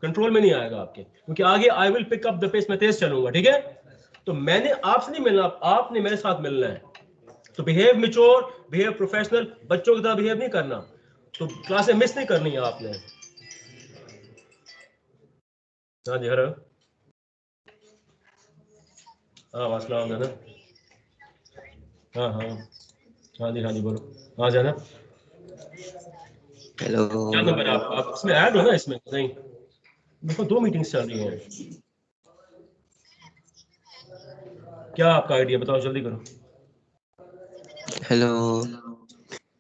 Control में नहीं आएगा आपके, क्योंकि आगे I will pick up the pace, मैं तेज चलूंगा, ठीक है। तो मैंने आपसे नहीं मिलना, आपने मेरे साथ मिलना है। तो बिहेव मैच्योर, बिहेव प्रोफेशनल, बच्चों की तरह बिहेव नहीं करना। तो क्लासें मिस नहीं करनी है आपने। हाँ जी, हेलो, हाँ वासलाम है ना, हाँ हाँ हाँ जी बोलो, हाँ जाना। हेलो, क्या नंबर है आप इसमें ऐड हो ना? इसमें नहीं, देखो 2 मीटिंग्स चल रही हैं। क्या आपका आइडिया बताओ, जल्दी करो। हेलो।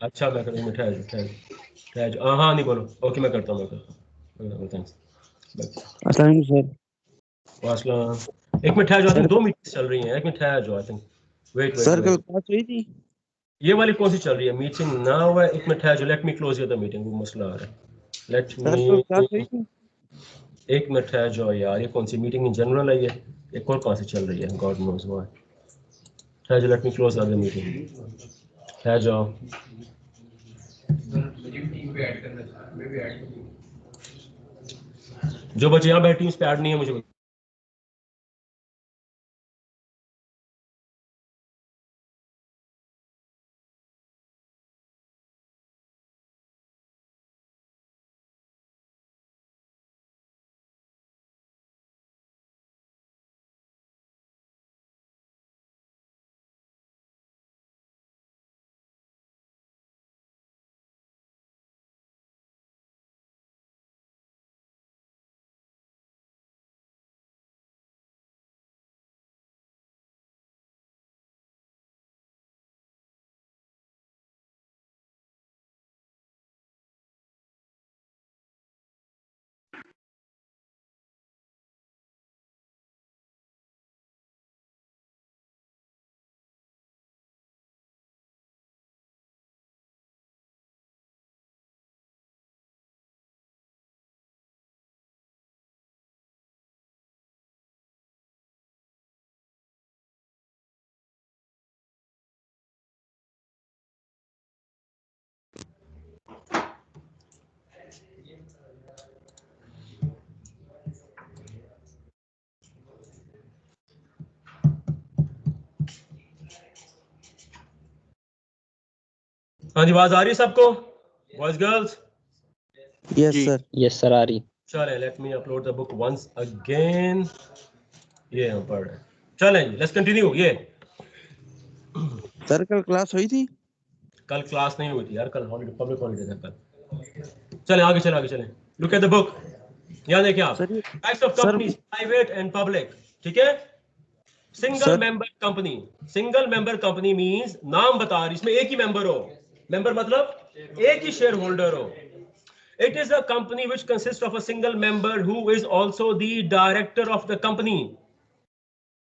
अच्छा मैं करूँ, ठहर हाँ हाँ नहीं बोलो, ओके मैं करता हूँ, थैंक्स। अस्सलाम सर। वासलाम, एक मिनट ठहर जाओ, 2 मीटिंग्स चल रही हैं, एक मिनट ठहर जाओ, आई थिंक वेट सर कल क्लास हुई थी? ये वाली कौन सी चल रही है? मीटिंग ना हुआ, एक मिनट ठहर जाओ, let me close the meeting, वो मसला आ रहा है, लेट सर कल क्लास हुई मी, थी? एक मिनट ठहर जाओ यार, ये कौन सी मीटिंग इन जनरल है ये, एक और कौन सी चल रही है, गॉड नोज व्हाई। ठहर जाओ, let me close the meeting, ठहर जाओ। जो बच्चे यहाँ बैठे टीम्स पे ऐड नहीं है मुझे हाँ जी, आवाज आ रही है सबको, boys girls? Yes sir. Yes sir, आ रही। चले, let me upload the book once again, ये हम पढ़ रहे हैं, चलें जी, लेट्स कंटिन्यू। ये सर कल क्लास हुई थी? कल क्लास नहीं हुई थी यार, कल हॉलीडे, पब्लिक हॉलीडे था कल। चलें आगे चलें, लुक एट द बुक, यहाँ देखिए आप, sir types of companies, private and public, ठीक है। Single member company, single member company means, नाम बता रही, इसमें एक ही मेंबर हो, मेंबर मतलब एक ही शेयर होल्डर हो। It is a company which consists of a single member who is also the director of the company.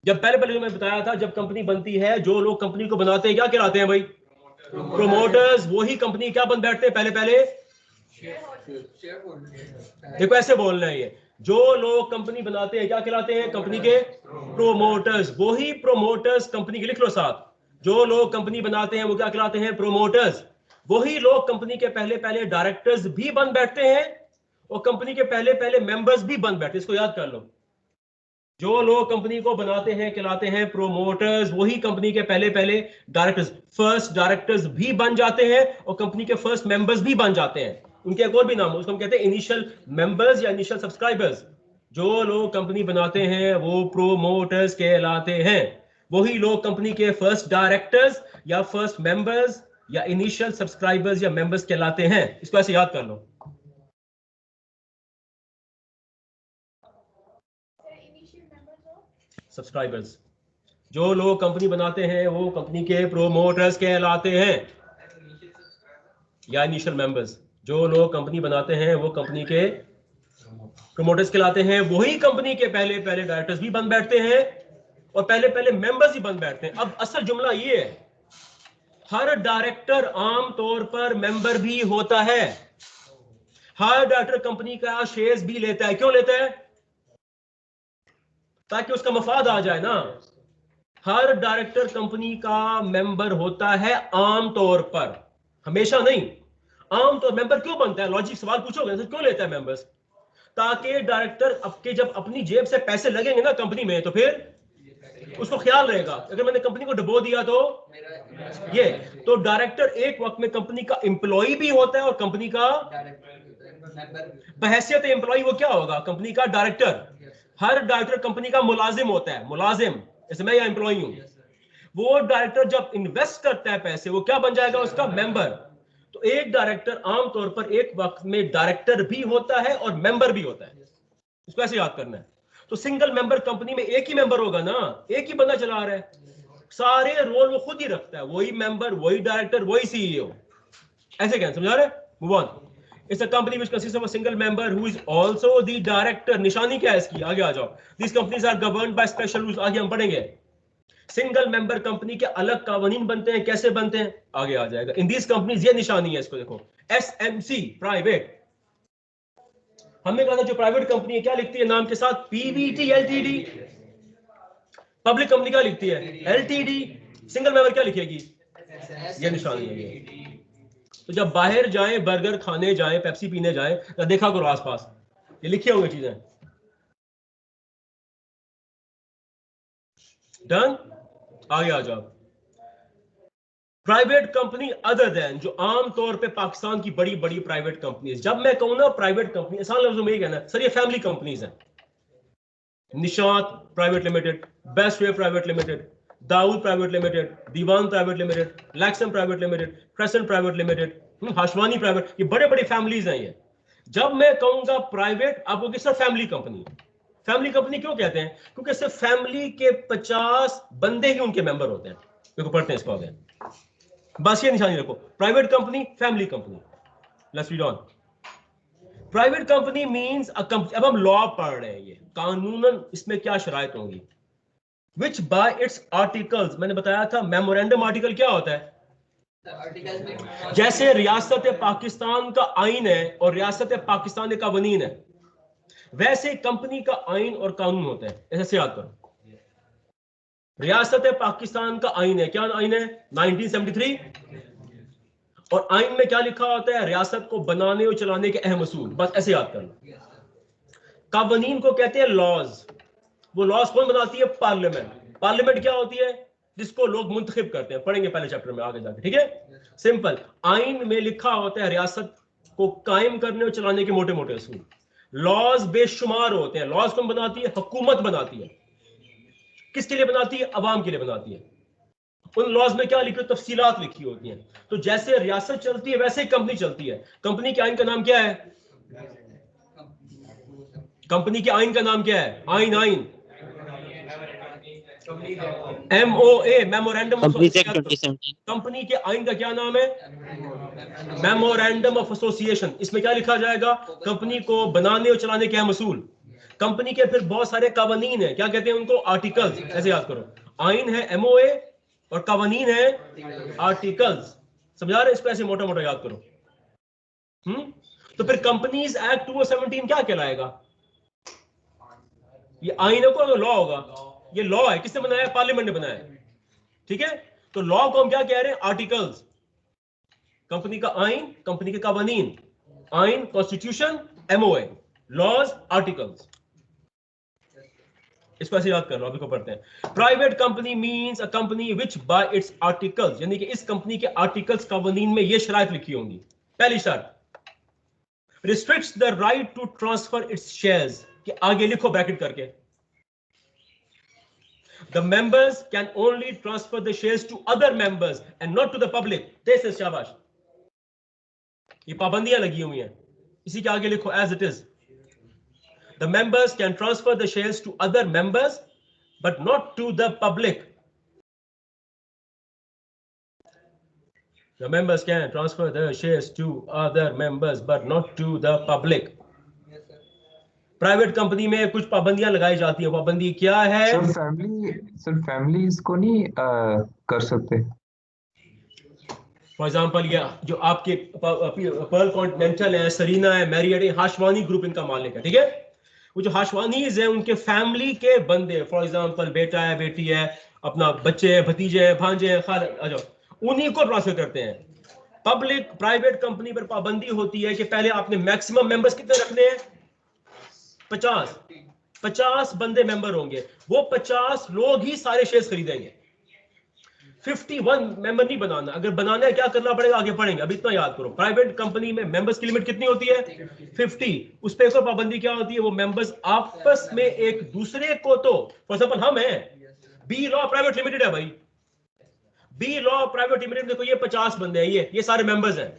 जब पहले जो मैं बताया था, जब कंपनी बनती है, जो लोग कंपनी को बनाते हैं क्या कहलाते हैं भाई? प्रोमोटर्स। वही कंपनी क्या बन बैठते हैं पहले? देखो ऐसे बोलना है, ये जो लोग कंपनी बनाते हैं क्या कहलाते हैं? कंपनी के प्रोमोटर्स। वही प्रोमोटर्स कंपनी के, लिख लो साथ, जो लोग कंपनी बनाते हैं वो क्या कहलाते हैं? प्रोमोटर्स। वही लोग कंपनी के पहले डायरेक्टर्स भी बन बैठते हैं और कंपनी के पहले मेंबर्स भी बन बैठते हैं। इसको याद कर लो, जो लोग कंपनी को बनाते हैं कहलाते हैं प्रोमोटर्स, वही कंपनी के पहले डायरेक्टर्स, फर्स्ट डायरेक्टर्स भी बन जाते हैं और कंपनी के फर्स्ट मेंबर्स भी बन जाते हैं। उनके एक और भी नाम, उसको हम कहते हैं इनिशियल मेंबर्स या इनिशियल सब्सक्राइबर्स। जो लोग कंपनी बनाते हैं वो प्रोमोटर्स कहलाते हैं। वही लोग कंपनी के फर्स्ट डायरेक्टर्स या फर्स्ट मेंबर्स या इनिशियल सब्सक्राइबर्स या मेंबर्स कहलाते हैं। इसको ऐसे याद कर लो। सब्सक्राइबर्स, जो लोग कंपनी बनाते हैं वो कंपनी के प्रोमोटर्स कहलाते हैं या इनिशियल मेंबर्स। जो लोग कंपनी बनाते हैं वो कंपनी के प्रोमोटर्स कहलाते हैं। वही कंपनी के पहले डायरेक्टर्स भी बन बैठते हैं और पहले मेंबर्स ही बन बैठते हैं। अब असल जुमला ये है, हर डायरेक्टर आम तौर पर मेंबर भी होता है। हर डायरेक्टर कंपनी का शेयर्स भी लेता है। क्यों लेता है? ताकि उसका मफाद आ जाए ना। हर डायरेक्टर कंपनी का मेंबर होता है आम तौर पर, हमेशा नहीं। आम तौर मेंबर क्यों बनता है? लॉजिक सवाल पूछोगे, क्यों लेता है मेंबर्स? ताकि डायरेक्टर आपके जब अपनी जेब से पैसे लगेंगे ना कंपनी में तो फिर उसको ख्याल रहेगा, अगर मैंने कंपनी को डुबो दिया तो ये। तो डायरेक्टर एक वक्त में कंपनी का एम्प्लॉय भी होता है और कंपनी का बहैसियत एम्प्लॉय वो क्या होगा, कंपनी का डायरेक्टर। हर डायरेक्टर कंपनी का मुलाजिम होता है, मुलाजिम, जैसे मैं यहाँ एम्प्लॉय हूं। वो डायरेक्टर जब इन्वेस्ट करता है पैसे, वो क्या बन जाएगा, उसका मेंबर। तो एक डायरेक्टर आमतौर पर एक वक्त में डायरेक्टर भी होता है और मेंबर भी होता है, इसको ऐसे याद करना है। तो सिंगल मेंबर कंपनी में एक ही मेंबर होगा ना, एक ही बंदा चला रहा है, सारे रोल वो खुद ही रखता है, वही मेंबर, वही डायरेक्टर, वही सीईओ। ऐसे क्या समझा रहे? Move on. It's a company which consists of a single member who is also the director. निशानी क्या है इसकी, आगे आ जाओ। These companies are governed by special rules, आगे हम पढ़ेंगे। सिंगल मेंबर कंपनी के अलग कानून बनते हैं, कैसे बनते हैं आगे आ जाएगा। इन दीज कंपनीज, ये निशानी है, इसको देखो, एसएमसी प्राइवेट। हमने कहा था जो प्राइवेट कंपनी है क्या लिखती है नाम के साथ, पीवीटी एलटीडी। पब्लिक कंपनी क्या लिखती है, एलटीडी। सिंगल मेंबर क्या लिखेगी, ये निशानी है ये। तो जब बाहर जाए, बर्गर खाने जाए, पेप्सी पीने जाए, तो देखा करो आसपास, ये लिखी होंगी चीजें। डन, आगे आ जाओ। प्राइवेट कंपनी अदर देन, जो आम तौर पे पाकिस्तान की बड़ी बड़ी प्राइवेट कंपनीज। जब मैं कहूं ना प्राइवेट कंपनी, आसान लफ्जों में ये कहना सर ये फैमिली कंपनीज हैं। Nishat private limited, Best Way private limited, Dawood private limited, Dewan private limited, Lakson private limited, Crescent private limited, Hashwani private, ये बड़े बड़े फैमिलीज हैं ये। जब मैं कहूंगा प्राइवेट, आपको किस तरह फैमिली कंपनी। फैमिली कंपनी क्यों कहते हैं, क्योंकि सिर्फ फैमिली के 50 बंदे ही उनके मेंबर होते हैं। देखो पढ़ते हैं इसको आगे, बस ये निशानी रखो, private company, family company. Let's read on. Private company means a company, अब हम लॉ पढ़ रहे हैं, ये कानूनन इसमें क्या शराइत होंगी। विच बाय इट्स आर्टिकल्स, मैंने बताया था मेमोरेंडम आर्टिकल क्या होता है, जैसे रियासत पाकिस्तान का आइन है और रियासत पाकिस्तान का कानून है, वैसे कंपनी का आइन और कानून होता है। ऐसे याद करो, रियासत पाकिस्तान का आइन है, क्या आइन है 1973, और आइन में क्या लिखा होता है, रियासत को बनाने और चलाने के अहम असूल। बस ऐसे याद करना। कानून को कहते हैं लॉज। वो लॉज कौन बनाती है, पार्लियामेंट। पार्लियामेंट क्या होती है, जिसको लोग मुंतखब करते हैं, पढ़ेंगे पहले चैप्टर में आगे जाके, ठीक है। सिंपल, आइन में लिखा होता है रियासत को कायम करने और चलाने के मोटे मोटे असूल। लॉज बेशुमार होते हैं। लॉज कौन बनाती है, हुकूमत बनाती है। किसके लिए बनाती है, अवाम के लिए बनाती है। उन लॉज में क्या लिखी, तफसीलात लिखी होती हैं। तो जैसे रियासत चलती है वैसे ही कंपनी चलती है। कंपनी के आइन का नाम क्या है, कंपनी के आइन का नाम क्या है, आइन, आइन MOA, memorandum of association. Company के आइन का क्या नाम है, मेमोरेंडम ऑफ एसोसिएशन। इसमें क्या लिखा जाएगा, कंपनी को बनाने और चलाने के अहम असूल। कंपनी के फिर बहुत सारे कानून है, क्या कहते हैं उनको, आर्टिकल्स। ऐसे याद करो, आइन है MOA और कानून है आर्टिकल्स। समझा रहे, इसको ऐसे मोटा मोटा याद करो। तो फिर कंपनीज एक्ट 2017 क्या कहलाएगा, ये आइन को लॉ होगा। ये लॉ है, किसने बनाया, पार्लियामेंट ने बनाया, ठीक है। तो लॉ को हम क्या कह रहे हैं, आर्टिकल्स। कंपनी का आइन, कंपनी के कानून, आइन कॉन्स्टिट्यूशन, MOA, लॉज, आर्टिकल्स। इसको ऐसे याद कर लो, अभी को पढ़ते हैं। Private company means a company which bye it's articles, यानी कि इस कंपनी के आर्टिकल्स कानून में ये शराइत लिखी होंगी। पहली शर्त, restricts the right to transfer its shares, कि आगे लिखो ब्रैकेट करके, the members can only transfer the shares to other members and not to the public. This is शाबाश, ये पाबंदियां लगी हुई हैं। इसी के आगे लिखो as it is, the members can transfer the shares to other members but not to the public. The members can transfer the shares to other members but not to the public. Private company में कुछ पाबंदियां लगाई जाती है। पाबंदी क्या है, sir family इसको नहीं कर सकते। फॉर एग्जाम्पल ये जो आपके पर्ल कॉन्टिनेंटल है, सरीना है, मैरियट है, हाशवानी ग्रुप इनका मालिक है, ठीक है। वो जो हाशवानीज है उनके फैमिली के बंदे, फॉर एग्जाम्पल बेटा है, बेटी है, अपना बच्चे हैं, भतीजे हैं, भांजे हैं, खाल, उन्हीं को ट्रांसफर करते हैं। पब्लिक प्राइवेट कंपनी पर पाबंदी होती है कि पहले आपने मैक्सिमम मेंबर्स कितने रखने हैं, 50 बंदे मेंबर होंगे, वो 50 लोग ही सारे शेयर्स खरीदेंगे। 51 मेंबर नहीं बनाना, अगर बनाना है क्या करना पड़ेगा आगे पढ़ेंगे, अभी इतना याद करो। प्राइवेट कंपनी में मेंबर्स की लिमिट कितनी होती है? 50। उस पे एक और पाबंदी क्या होती है? वो मेंबर्स आपस में एक दूसरे को, तो फॉर एग्जांपल हम हैं, बी लॉ प्राइवेट लिमिटेड है भाई, बी लॉ प्राइवेट लिमिटेड, देखो ये 50 बंदे हैं, ये सारे मेंबर्स हैं,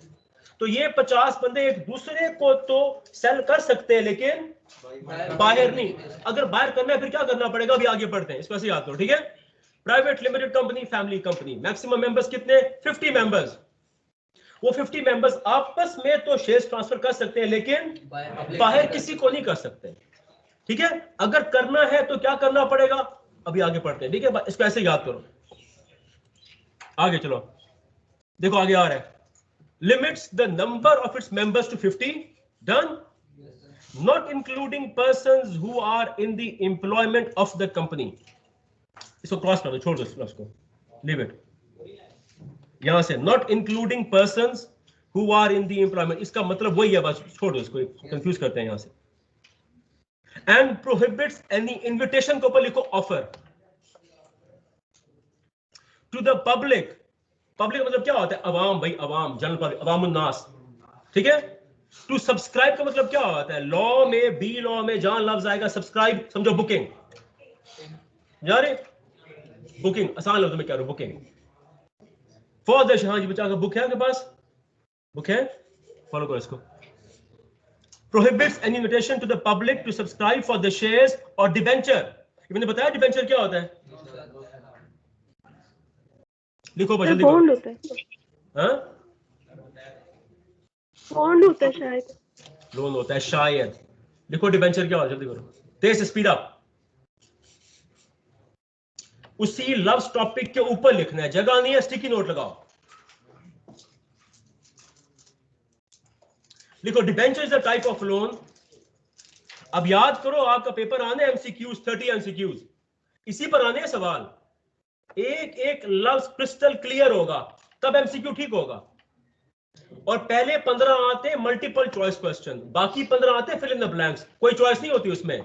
तो ये 50 बंदे एक दूसरे को तो सेल कर सकते हैं लेकिन बाहर नहीं। अगर बाहर करना है फिर क्या करना पड़ेगा, अभी आगे बढ़ते हैं, इसको ऐसे याद करो, ठीक है। Private limited company, family company, maximum members कितने? 50 मेंबर्स। वो 50 मेंबर्स आपस में तो शेयर्स ट्रांसफर कर सकते हैं लेकिन बाहर किसी को नहीं कर सकते, ठीक है। अगर करना है तो क्या करना पड़ेगा, अभी आगे पढ़ते हैं, ठीक है। इसको ऐसे याद करो, आगे चलो, देखो आगे आ रहा है, limits the number of its members to 50, done, not including persons who are in the employment of the company। इसको क्रॉस कर दो, छोड़ दो इसको, leave it, यहां से not including persons who are in the employment, इसका मतलब वही है, बस छोड़ दो इसको, कंफ्यूज करते हैं यहां से। and prohibits any invitation के ऊपर लिखो offer to the public। Public मतलब क्या होता है? अवाम भाई, अवाम, जनरल पब्लिक, अवामुन्नास, ठीक है। टू सब्सक्राइब का मतलब क्या होता है? लॉ में, बी लॉ में जहां लफ्ज आएगा सब्सक्राइब, समझो बुकिंग, जा रहे, बुकिंग, आसान लफ्ज में क्या रहा, बुकिंग फॉर द, हाँ जी बच्चा का बुक है आपके पास, बुक है, फॉलो करो इसको। Prohibits any invitation to the public to subscribe for the shares और डिबेंचर। मैंने बताया डिबेंचर क्या होता है, लिखो जल्दी बॉन्ड करो। होता है, हाँ, बॉन्ड होता है शायद, लोन होता है शायद, लिखो डिबेंचर क्या होता है, जल्दी करो, तेज से, स्पीड अप। उसी लव्स टॉपिक के ऊपर लिखना है, जगह नहीं है, स्टिकी नोट लगाओ, लिखो debenture is a type of loan. अब याद करो, आपका पेपर आने एमसीक्यूज, 30 एमसीक्यूज, इसी पर आने सवाल, एक एक लफ्ज क्रिस्टल क्लियर होगा तब एमसीक्यू ठीक होगा। और पहले 15 आते मल्टीपल चॉइस क्वेश्चन, बाकी 15 आते फिल इन द ब्लैंक्स, कोई चॉइस नहीं होती उसमें,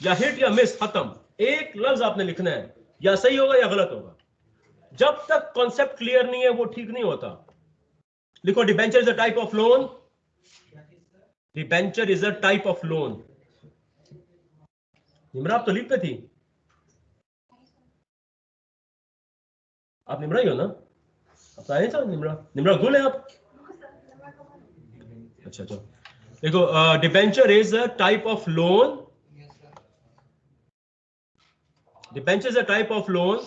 या हिट या मिस, खत्म। एक लफ्ज आपने लिखना है, या सही होगा या गलत होगा। जब तक कॉन्सेप्ट क्लियर नहीं है वो ठीक नहीं होता। लिखो debenture is a type of loan, debenture is a type of loan. Nimra आप तो लीव पे थी, आप निम्रा ही हो ना, आप आए था निम्रा, निम्रा गुल है आप, अच्छा अच्छा। देखो debenture is a type of loan, debenture is a type of loan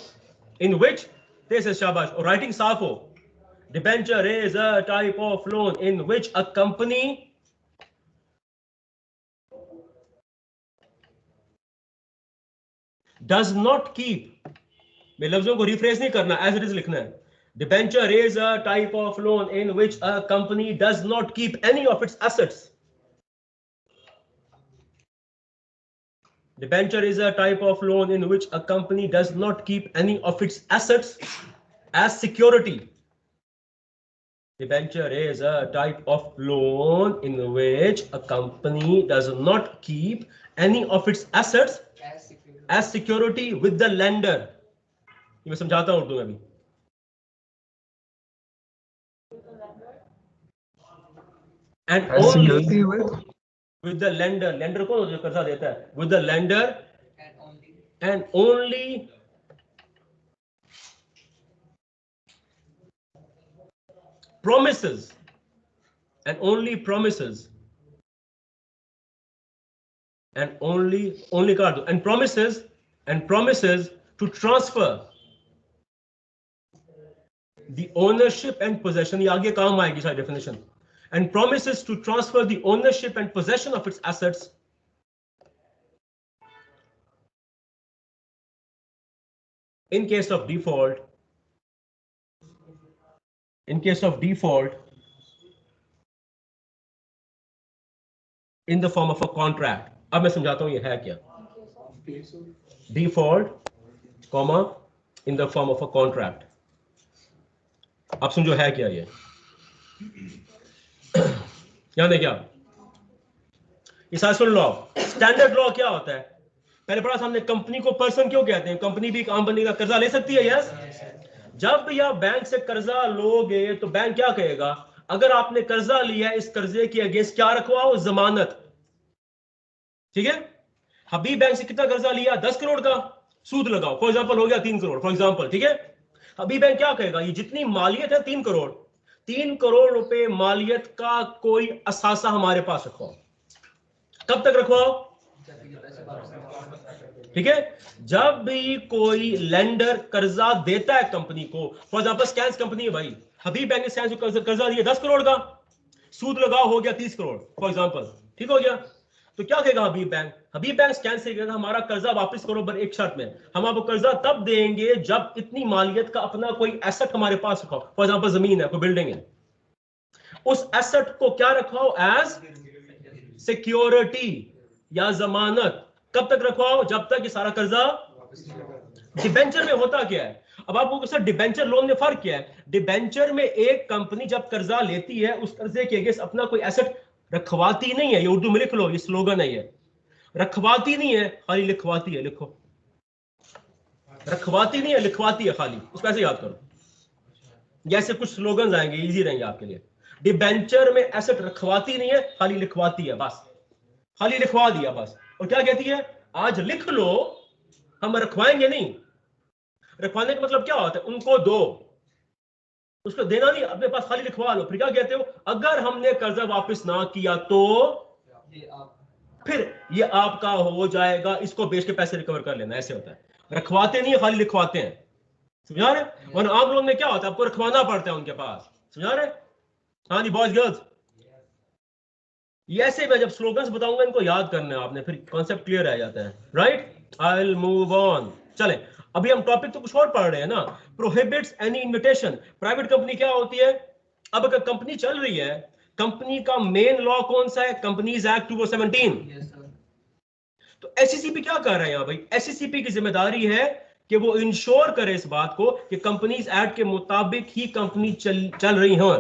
in which, this is शाबाश, और राइटिंग साफ हो, debenture is a type of loan in which a company does not keep, मैं लफ्जों को रिफ्रेश नहीं करना, as it is लिखना है। Debenture is a type of loan in which a company does not keep any of its assets. Debenture is a type of loan in which a company does not keep any of its assets as security. Debenture is a type of loan in which a company does not keep any of its assets as security with the lender. ये मैं समझाता हूं उर्दू में भी। And As only security with the lender, lender कौन जो कर्जा देता है? With the lender and only promises, and only promises, and only card, and promises to transfer the ownership and possession, ये आगे काम आएगी सारी definition, and promises to transfer the ownership and possession of its assets in case of default, in the form of a contract। अब मैं समझाता हूं ये है क्या, default, comma, in the form of a contract। आप समझो है क्या ये, याद है क्या? इस सुन लो, स्टैंडर्ड लॉ क्या होता है? पहले पढ़ा सामने, कंपनी को पर्सन क्यों कहते हैं? कंपनी भी एक आम बंदे का कर्जा ले सकती है, यस। जब या बैंक से कर्जा लोगे तो बैंक क्या कहेगा? अगर आपने कर्जा लिया है, इस कर्जे के अगेंस्ट क्या रखवाओ? जमानत। ठीक है, हबीब बैंक से कितना कर्जा लिया? 10 करोड़ का, सूद लगाओ, फॉर एग्जांपल हो गया 3 करोड़ फॉर एग्जांपल। ठीक है, हबीब बैंक क्या कहेगा? ये जितनी मालियत है 3 करोड़, 3 करोड़ रुपए मालियत का कोई असासा हमारे पास रखवाओ। कब तक रखवाओ? ठीक है, जब भी कोई लेंडर कर्जा देता है कंपनी को, फॉर एग्जांपल स्कैंस कंपनी है भाई, हबीब बैंक ने स्कैंस को कर्जा दिया 10 करोड़ का, सूद लगाओ हो गया 30 करोड़ फॉर एग्जांपल। ठीक हो गया, तो क्या कहेगा हबीब बैंक? हबीब बैंक स्कैन से कहेगा हमारा कर्जा वापस करो, पर एक शर्त में, हम आपको कर्जा तब देंगे जब इतनी मालियत का अपना कोई एसेट हमारे पास रखो, फॉर एग्जांपल जमीन है, कोई बिल्डिंग है, उस एसेट को क्या रखवाओ? एज सिक्योरिटी या जमानत। कब तक रखवाओ? जब तक ये सारा कर्जा। डिबेंचर में होता क्या है? अब आपको सर डिबेंचर लोन में फर्क क्या है? डिबेंचर में एक कंपनी जब कर्जा लेती है, उस कर्जे के अगेंस्ट अपना कोई एसेट रखवाती नहीं है। ये उर्दू में लिख लो, ये स्लोगन है, ये रखवाती नहीं है, खाली लिखवाती है। लिखो, रखवाती नहीं है, लिखवाती है खाली, उसको ऐसे याद करो। जैसे कुछ स्लोगन आएंगे, इजी रहेंगे आपके लिए। डिबेंचर में एसेट रखवाती नहीं है, खाली लिखवाती है, बस खाली लिखवा दिया बस। और क्या कहती है? आज लिख लो, हम रखवाएंगे नहीं। रखवाने का मतलब क्या होता है? उनको दो, उसको देना नहीं, अपने पास खाली लिखवा लो। फिर क्या कहते हो? अगर हमने कर्जा वापस ना किया तो फिर ये आपका हो जाएगा, इसको बेच के पैसे रिकवर कर लेना। ऐसे होता है, रखवाते नहीं है, खाली लिखवाते हैं। समझा रहे? वरना आम लोन में क्या होता है? आपको रखवाना पड़ता है उनके पास। समझा रहे? हाँ जी बॉयज गर्ल्स, ये ऐसे मैं जब स्लोगन्स बताऊंगा इनको याद करना है आपने, फिर कॉन्सेप्ट क्लियर आ जाता है। Right, I will move on. चलें, अभी हम टॉपिक तो कुछ और पढ़ रहे हैं ना। Prohibits any invitation. Private company क्या होती है? अब अगर कंपनी चल रही है, कंपनी का मेन लॉ कौन सा है? Companies act 2017। तो एससीसीपी क्या कर रहा है यहाँ भाई? एससीसीपी की जिम्मेदारी है कि वो इंश्योर करे इस बात को कि कंपनीज एक्ट के मुताबिक ही कंपनी चल रही हो।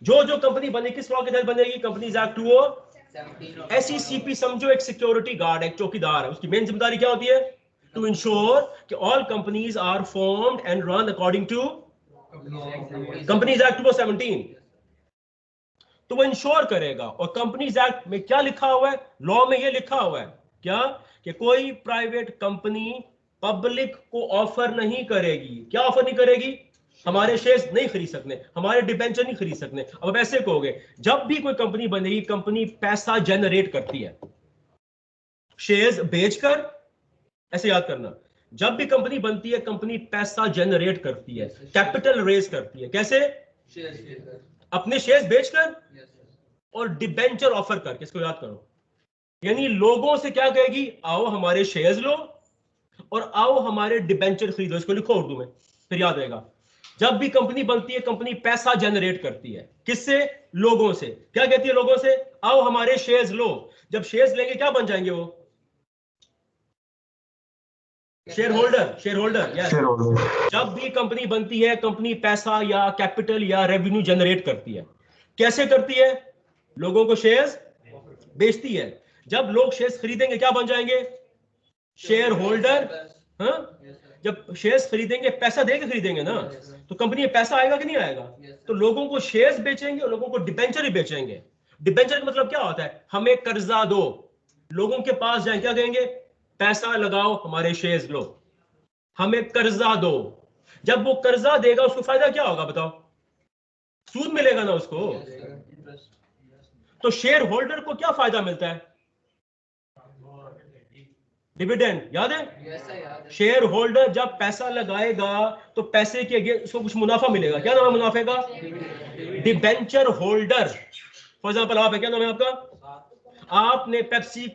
जो कंपनी बनेगी किस लॉ के तहत बनेगी? Companies act 2017। एससीसीपी समझो एक सिक्योरिटी गार्ड है, एक चौकीदार है। उसकी मेन जिम्मेदारी क्या होती है? टू इंश्योर कि all companies are formed and run according to companies act 2017। तो वो इंश्योर करेगा। और कंपनीज एक्ट में क्या लिखा हुआ है? लॉ में ये लिखा हुआ है क्या? कि कोई प्राइवेट कंपनी पब्लिक को ऑफर नहीं करेगी। क्या ऑफर नहीं करेगी? हमारे शेयर्स नहीं खरीद सकते, हमारे डिबेंचर नहीं खरीद सकते। अब ऐसे कहोगे, जब भी कोई कंपनी बनेगी, कंपनी पैसा जनरेट करती है शेयर्स बेचकर। ऐसे याद करना, जब भी कंपनी बनती है, कंपनी पैसा जनरेट करती है, कैपिटल रेज करती है। कैसे? अपने शेयर्स बेचकर और डिबेंचर ऑफर करके। इसको याद करो, यानी लोगों से क्या कहेगी? आओ हमारे शेयर्स लो और आओ हमारे डिबेंचर खरीदो। इसको लिखो उर्दू में, फिर याद रहेगा। जब भी कंपनी बनती है, कंपनी पैसा जनरेट करती है। किससे? लोगों से। क्या कहती है लोगों से? आओ हमारे शेयर्स लो। जब शेयर्स लेंगे क्या बन जाएंगे वो? Share holder. Share holder, yes. जब भी कंपनी बनती है, कंपनी पैसा या कैपिटल या रेवेन्यू जनरेट करती है। कैसे करती है? लोगों को शेयर्स बेचती है। जब लोग शेयर्स खरीदेंगे क्या बन जाएंगे? Share holder. हाँ, जब शेयर्स खरीदेंगे, पैसा देके खरीदेंगे ना, तो कंपनी में पैसा आएगा कि नहीं आएगा? तो लोगों को शेयर्स बेचेंगे और लोगों को डिबेंचर ही बेचेंगे। डिबेंचर का मतलब क्या होता है? हमें कर्जा दो। लोगों के पास जाए, क्या कहेंगे? पैसा लगाओ, हमारे शेयर्स लो, हमें कर्जा दो। जब वो कर्जा देगा, उसको फायदा क्या होगा बताओ? सूद मिलेगा ना उसको। तो शेयर होल्डर को क्या फायदा मिलता है? डिविडेंड। याद है? शेयर होल्डर जब पैसा लगाएगा तो पैसे के अगेंस्ट उसको कुछ मुनाफा मिलेगा। क्या नाम है मुनाफे का? Debenture holder. फॉर एग्जांपल आप है, क्या नाम है आपका? आपने पेप्सी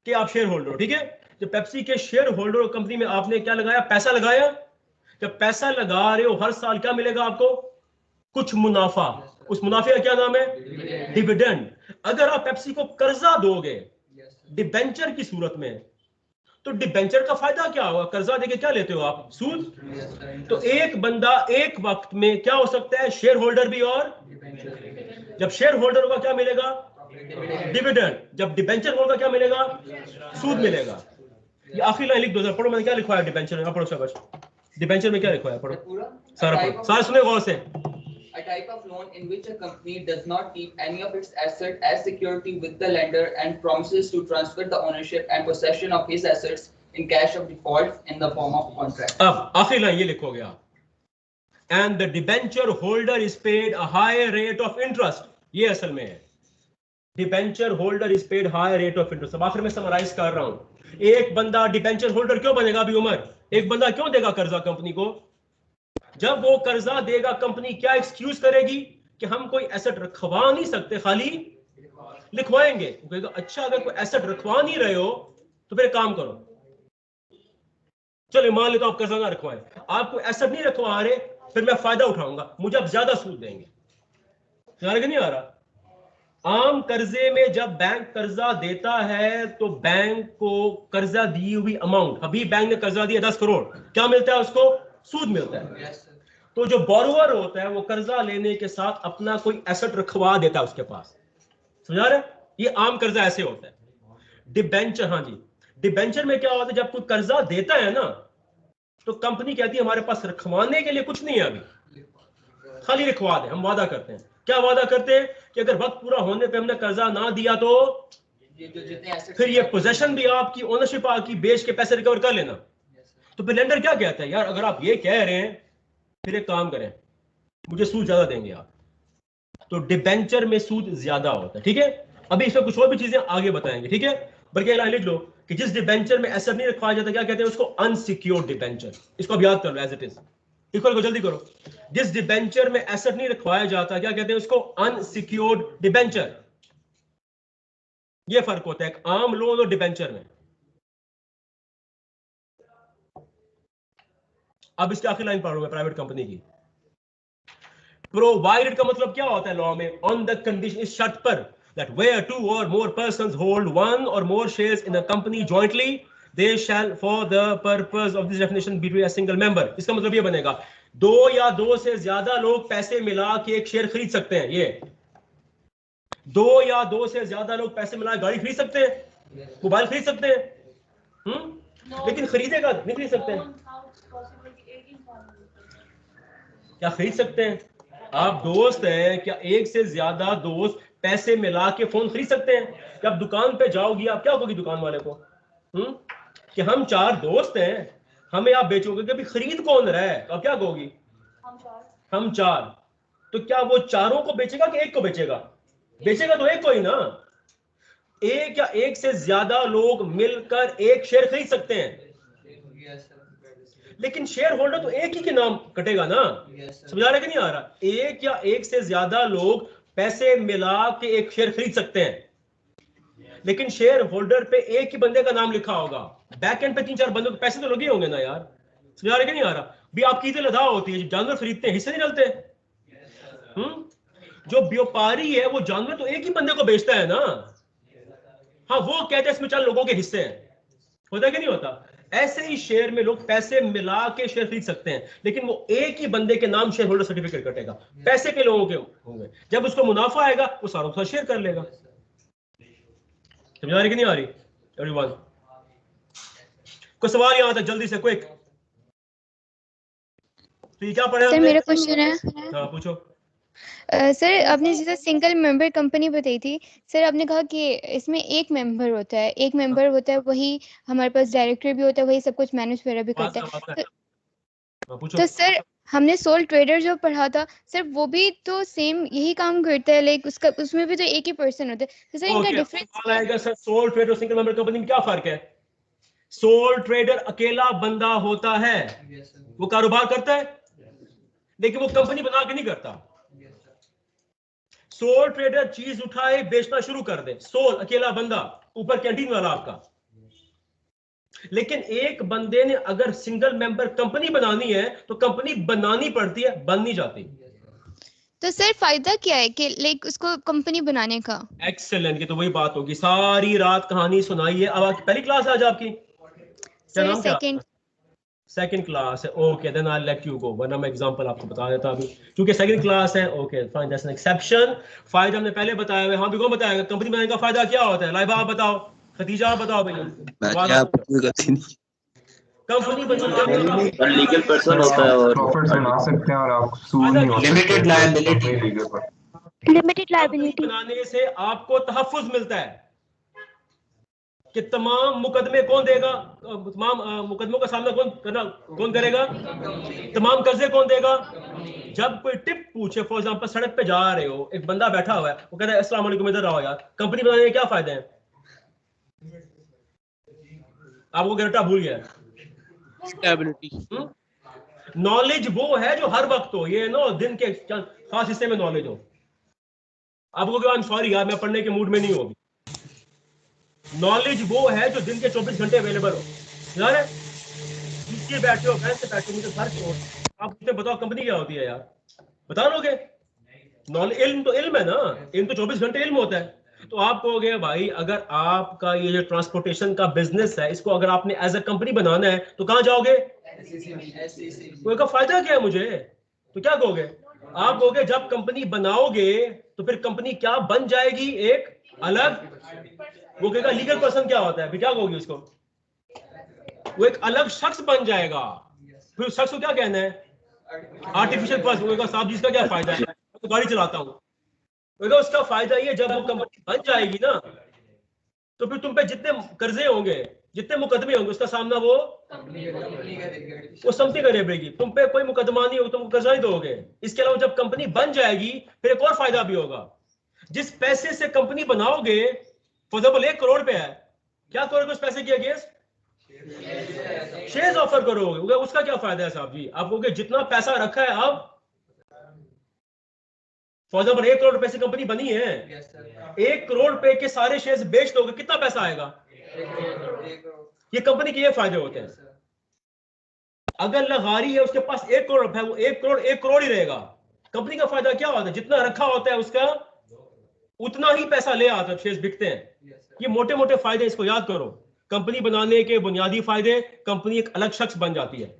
के आप शेयर होल्डर हो, ठीक है? जब पेप्सी के शेयर होल्डर कंपनी में आपने क्या लगाया? पैसा लगाया। जब पैसा लगा रहे हो, हर साल क्या मिलेगा आपको? कुछ मुनाफा। उस मुनाफे का क्या नाम है? डिविडेंड। अगर आप पेप्सी को कर्जा दोगे डिबेंचर की सूरत में, तो डिबेंचर का फायदा क्या होगा? कर्जा देके क्या लेते हो आप? सूद। तो एक बंदा एक वक्त में क्या हो सकता है? शेयर होल्डर भी और। जब शेयर होल्डर होगा क्या मिलेगा? डिविडेंड। जब डिबेंचर होगा क्या मिलेगा? सूद मिलेगा। ये आखिरी लाइन लिख दो सर, पढ़ो मैंने क्या लिखवाया डिबेंचर में, पढ़ो शाबाश। डिबेंचर में क्या लिखवाया, पढ़ो सारा पढ़ो, सारा सुने गौर से। A type of loan in which a company does not keep any of its assets as security with the lender and promises to transfer the ownership and possession of his assets in cash of default in the form of contract. अब आखिरी line ये लिखोगे आप, and the debenture holder is paid a higher rate of interest। ये असल में है, debenture holder is paid high rate of interest. अब आखिर में समराइज कर रहा हूं, एक बंदा डिबेंचर होल्डर क्यों बनेगा अभी उमर? एक बंदा क्यों देगा कर्जा कंपनी को? जब वो कर्जा देगा कंपनी क्या एक्सक्यूज करेगी कि हम कोई एसेट रखवा नहीं सकते, खाली लिखवाएंगे। वो कहेगा अच्छा अगर कोई एसेट रखवा नहीं रहे हो तो फिर काम करो, चलो मान लो तो आप कर्जा ना रखवाएं, आप कोई एसेट नहीं रखवा रहे, फिर मैं फायदा उठाऊंगा, मुझे आप ज्यादा सूद देंगे। समझ नहीं आ रहा? आम कर्जे में जब बैंक कर्जा देता है तो बैंक को कर्जा दी हुई अमाउंट, अभी बैंक ने कर्जा दिया 10 करोड़, क्या मिलता है उसको? सूद मिलता है। तो जो बोरोवर होता है वो कर्जा लेने के साथ अपना कोई एसेट रखवा देता है उसके पास। समझा रहे? ये आम कर्जा ऐसे होता है। डिबेंचर, हाँ जी, डिबेंचर में क्या होता है, जब कोई कर्जा देता है ना तो कंपनी कहती है हमारे पास रखवाने के लिए कुछ नहीं है अभी, खाली लिखवा दे। हम वादा करते हैं, क्या वादा करते हैं कि अगर वक्त पूरा होने पे हमने कर्जा ना दिया तो फिर ये पोजेशन भी आपकी, ओनरशिप आपकी, बेच के पैसे रिकवर कर लेना। तो फिर लेंडर क्या कहता है, यार अगर आप ये कह रहे हैं फिर एक काम करें, मुझे सूद ज्यादा देंगे आप। तो डिबेंचर में सूद ज्यादा होता है। ठीक है, अभी इसमें कुछ और भी चीजें आगे बताएंगे। ठीक है, बल्कि लाइन लिख लो कि जिस डिबेंचर में एसेट नहीं रखवाया जाता क्या कहते हैं उसको? Unsecured debenture. इसको अब याद कर लो एज इट इज, इक्वल को जल्दी करो। जिस डिबेंचर में एसेट नहीं रखवाया जाता क्या कहते हैं उसको? Unsecured debenture. ये फर्क होता है आम लोन और डिबेंचर में। अब इसकी आखिरी लाइन पढ़ूंगा प्राइवेट कंपनी की। प्रोवाइडेड का मतलब क्या होता है लॉ में? ऑन द कंडीशन, इस शर्त पर, that where two or more persons hold one or more shares in a company jointly, they shall for the purpose of this definition be a single member। इसका मतलब ये बनेगा दो या दो से ज्यादा लोग पैसे मिला के एक शेयर खरीद सकते हैं। ये दो या दो से ज्यादा लोग पैसे मिला गाड़ी खरीद सकते हैं, मोबाइल खरीद सकते हैं, लेकिन खरीदेगा नहीं खरीद सकते हैं। क्या खरीद सकते हैं? आप दोस्त हैं, क्या एक से ज्यादा दोस्त पैसे मिला के फोन खरीद सकते हैं? जब दुकान पे जाओगी आप क्या कहोगी दुकान वाले को? कि हम 4 दोस्त हैं, हमें आप बेचोगे कि अभी खरीद कौन रहा है? आप क्या कहोगी? हम 4। तो क्या वो चारों को बेचेगा कि एक को बेचेगा? बेचेगा तो एक को ही ना। एक या एक से ज्यादा लोग मिलकर एक शेयर खरीद सकते हैं, लेकिन शेयर होल्डर तो एक ही के नाम कटेगा ना। समझा रहे कि नहीं आ रहा? एक या एक से ज्यादा लोग पैसे मिला के एक शेयर खरीद सकते हैं, लेकिन शेयर होल्डर पे एक ही बंदे का नाम लिखा होगा। बैक एंड पे 3-4 बंदों के पैसे तो लगे होंगे ना यार। समझा रहे कि नहीं आ रहा? भी आपकी ईद लदा होती है, जानवर खरीदते हैं, हिस्से नहीं डलते। जो व्यापारी है वो जानवर तो एक ही बंदे को बेचता है ना। हाँ, वो कहते हैं इसमें 4 लोगों के हिस्से हैं, होता है कि नहीं होता? ऐसे ही शेयर में लोग पैसे मिला के शेयर खरीद सकते हैं, लेकिन वो एक ही बंदे के नाम शेयर होल्डर सर्टिफिकेट कटेगा, पैसे के लोगों के होंगे। जब उसको मुनाफा आएगा वो सारों का शेयर कर लेगा। समझ आ रही कि नहीं आ रही एवरीवन? कोई सवाल यहां तक जल्दी से क्विक? तो ये क्या पढ़ा? सर मेरा क्वेश्चन है। हाँ पूछो। सर आपने जैसे सिंगल मेंबर कंपनी बताई थी, सर आपने कहा कि इसमें एक मेंबर होता है, एक मेंबर होता है, वही हमारे पास डायरेक्टर भी होता है, वही सब कुछ मैनेज वगैरह भी करता है। तो सर हमने सोल ट्रेडर जो पढ़ा था सर, वो भी तो सेम यही काम करता है, लाइक उसका उसमें भी तो एक ही पर्सन होता है। तो सर इनका डिफरेंस आएगा sir, soul trader single member company में क्या फर्क है? सोल ट्रेडर अकेला बंदा होता है, वो कारोबार करता है, लेकिन वो कंपनी बना के नहीं करता। सोल ट्रेडर चीज उठाए बेचना शुरू कर दे, सोल अकेला बंदा, ऊपर कैंटीन वाला आपका। लेकिन एक बंदे ने अगर सिंगल मेंबर कंपनी बनानी है तो कंपनी बनानी पड़ती है, बन नहीं जाती। तो सर फायदा क्या है कि लाइक उसको कंपनी बनाने का? एक्सेलेंट, की तो वही बात होगी। सारी रात कहानी सुनाई है। अब आपकी पहली क्लास आज आपकी क्या नाम? सेकंड। सेकंड क्लास है, okay then I let you go, वरना मैं एग्जांपल आपको बता देता अभी, क्योंकि सेकंड क्लास है, okay fine, that's an exception. फायदा हमने पहले बताया हुआ है, हाँ भी कौन बताएगा कंपनी बनाने का फायदा क्या होता है? लाइबा आप बताओ, खदीजा आप बताओ भैया। कंपनी बनाने लीगल पर्सन होता है और प्रॉफिट बना सकते हैं और आप सू नहीं हो लिमिटेड लायबिलिटी। लिमिटेड लायबिलिटी बनाने से आपको तहफ्फुज मिलता है कि तमाम मुकदमे कौन देगा, तमाम मुकदमों का सामना कौन करेगा, तमाम कर्जे कौन देगा। जब कोई टिप पूछे, फॉर एग्जांपल सड़क पे जा रहे हो, एक बंदा बैठा हुआ है, वो कहता है अस्सलाम वालेकुम, इधर आओ यार, कंपनी बनाने के क्या फायदे हैं? आपको गरटा भूल गया। स्टेबिलिटी। नॉलेज वो है जो हर वक्त हो, ये नो दिन के खास हिस्से में नॉलेज हो। आपको क्या, आई एम सॉरी यार मैं पढ़ने के मूड में नहीं हूँ। नॉलेज वो है जो दिन के 24 घंटे अवेलेबल हो यार। इसके बैठे हो, बैंक से बैठे हो, मुझे फर्क हो, आप मुझे बताओ कंपनी क्या होती है यार, बता लोगे? नॉलेज, इल्म तो इल्म है ना, इल्म तो 24 घंटे इल्म होता है। तो आप कहोगे भाई अगर आपका ये जो ट्रांसपोर्टेशन का बिजनेस है, इसको अगर आपने एज अ कंपनी बनाना है तो कहां जाओगे? कोई का फायदा क्या है मुझे? तो क्या कहोगे आप? कहोगे जब कंपनी बनाओगे तो फिर कंपनी क्या बन जाएगी, एक अलग, वो कहेगा लीगल पर्सन क्या होता है, फिर क्या कहोगे उसको? वो एक अलग शख्स बन जाएगा। फिर उस शख्स को क्या कहना है? Artificial person. साहब जी इसका क्या फायदा है? मैं तो गाड़ी चलाता हूँ। उसका फायदा ये, जब वो कंपनी बन जाएगी ना तो फिर तुम पे जितने कर्जे होंगे, जितने मुकदमे होंगे, उसका सामना वो समझती करेगी। तुम पे कोई मुकदमा नहीं होगा, तुम कर्जा नहीं दोगे। इसके अलावा जब कंपनी बन जाएगी फिर एक और फायदा भी होगा। जिस पैसे से कंपनी बनाओगे, फॉर एग्जाम्पल 1 करोड़ पे है, क्या करोगे उस पैसे के अगेंस्ट? शेयर्स ऑफर करोगे। उसका क्या फायदा है साहब जी? आप कहोगे जितना पैसा रखा है, अब फॉर एग्जाम्पल 1 करोड़ रुपए से कंपनी बनी है, 1 करोड़ रुपए के सारे शेयर्स बेच दोगे, कितना पैसा आएगा? ये कंपनी के ये फायदे होते हैं। अगर लगारी है, उसके पास 1 करोड़ रुपए है, वो 1 करोड़ ही रहेगा। कंपनी का फायदा क्या होता है? जितना रखा होता है उसका उतना ही पैसा ले आता है, शेयर्स बिकते हैं। ये मोटे मोटे फायदे, इसको याद करो। कंपनी बनाने के बुनियादी फायदे, कंपनी एक अलग शख्स बन जाती है।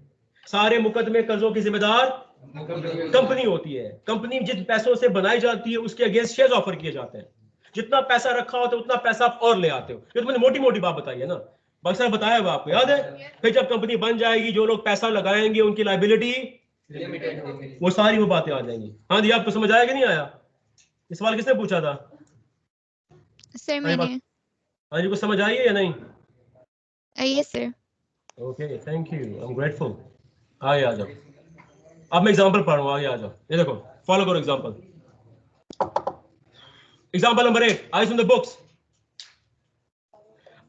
सारे मुकदमे कर्जों की जिम्मेदार कंपनी होती है। कंपनी जिन पैसों से बनाई जाती है उसके अगेंस्ट शेयर ऑफर किए जाते हैं। जितना पैसा रखा होता है उतना पैसा आप और ले आते हो। ये तो मैंने मोटी मोटी बात बताई है ना, बाकी बताया हुआ आपको याद है। फिर जब कंपनी बन जाएगी, जो लोग पैसा लगाएंगे उनकी लायबिलिटी, वो सारी वो बातें आ जाएंगी। हाँ जी, आपको समझ आया कि नहीं आया? इस सवाल किसने पूछा था? सर मैंने। हाँ जी, कुछ समझ आई है या नहीं? Yes sir. Okay, thank you, I am grateful. आगे आ जाओ, अब मैं एग्जांपल पढ़ रहा हूँ। आगे आ जाओ, ये देखो, फॉलो करो example. Example number 1, eyes on the books.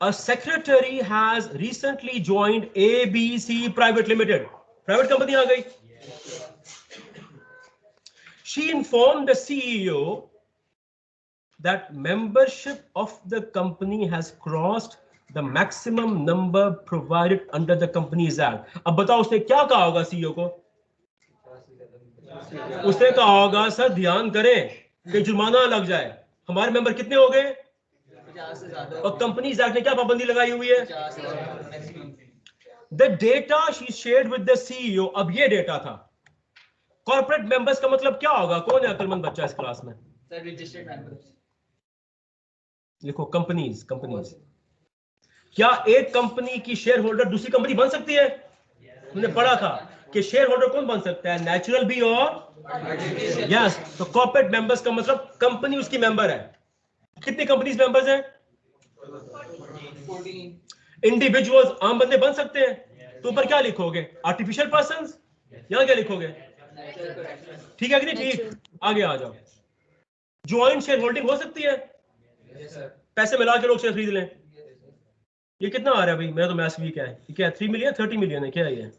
A secretary has recently joined ABC Private Limited. Private company आ गई। She informed the CEO that membership of the company has crossed the maximum number provided under the Companies Act. अब बताओ उसने क्या कहा होगा CEO को? उसने कहा होगा सर ध्यान करें कि जुर्माना लग जाए। हमारे मेंबर कितने हो गए? 50 से ज्यादा। और कंपनीज एक्ट ने क्या पाबंदी लगाई हुई है? 50 से ज्यादा maximum. The data she shared with the CEO. अब ये डेटा था। कॉर्पोरेट मेंबर्स का मतलब क्या होगा? कौन है अक्लमंद बच्चा इस क्लास में? Sir registered members. लिखो कंपनीज। क्या एक कंपनी की शेयर होल्डर दूसरी कंपनी बन सकती है? हमने पढ़ा था कि शेयर होल्डर कौन बन सकता है? नेचुरल भी और यस। तो कॉर्पोरेट मेंबर्स का मतलब कंपनी उसकी मेंबर है। कितनी कंपनीज मेंबर्स हैं? 14। इंडिविजुअल्स आम बंदे बन सकते हैं। तो ऊपर क्या लिखोगे? Artificial persons. यहां क्या लिखोगे? ठीक है कि नहीं? ठीक, आगे आ जाओ। ज्वाइंट शेयर होल्डिंग हो सकती है? पैसे मिला के लोग शेयर खरीद लें। ये कितना आ रहा है भाई? मैं तो मैथ्स वीक है। क्या 3 मिलियन 30 मिलियन है? क्या है ये?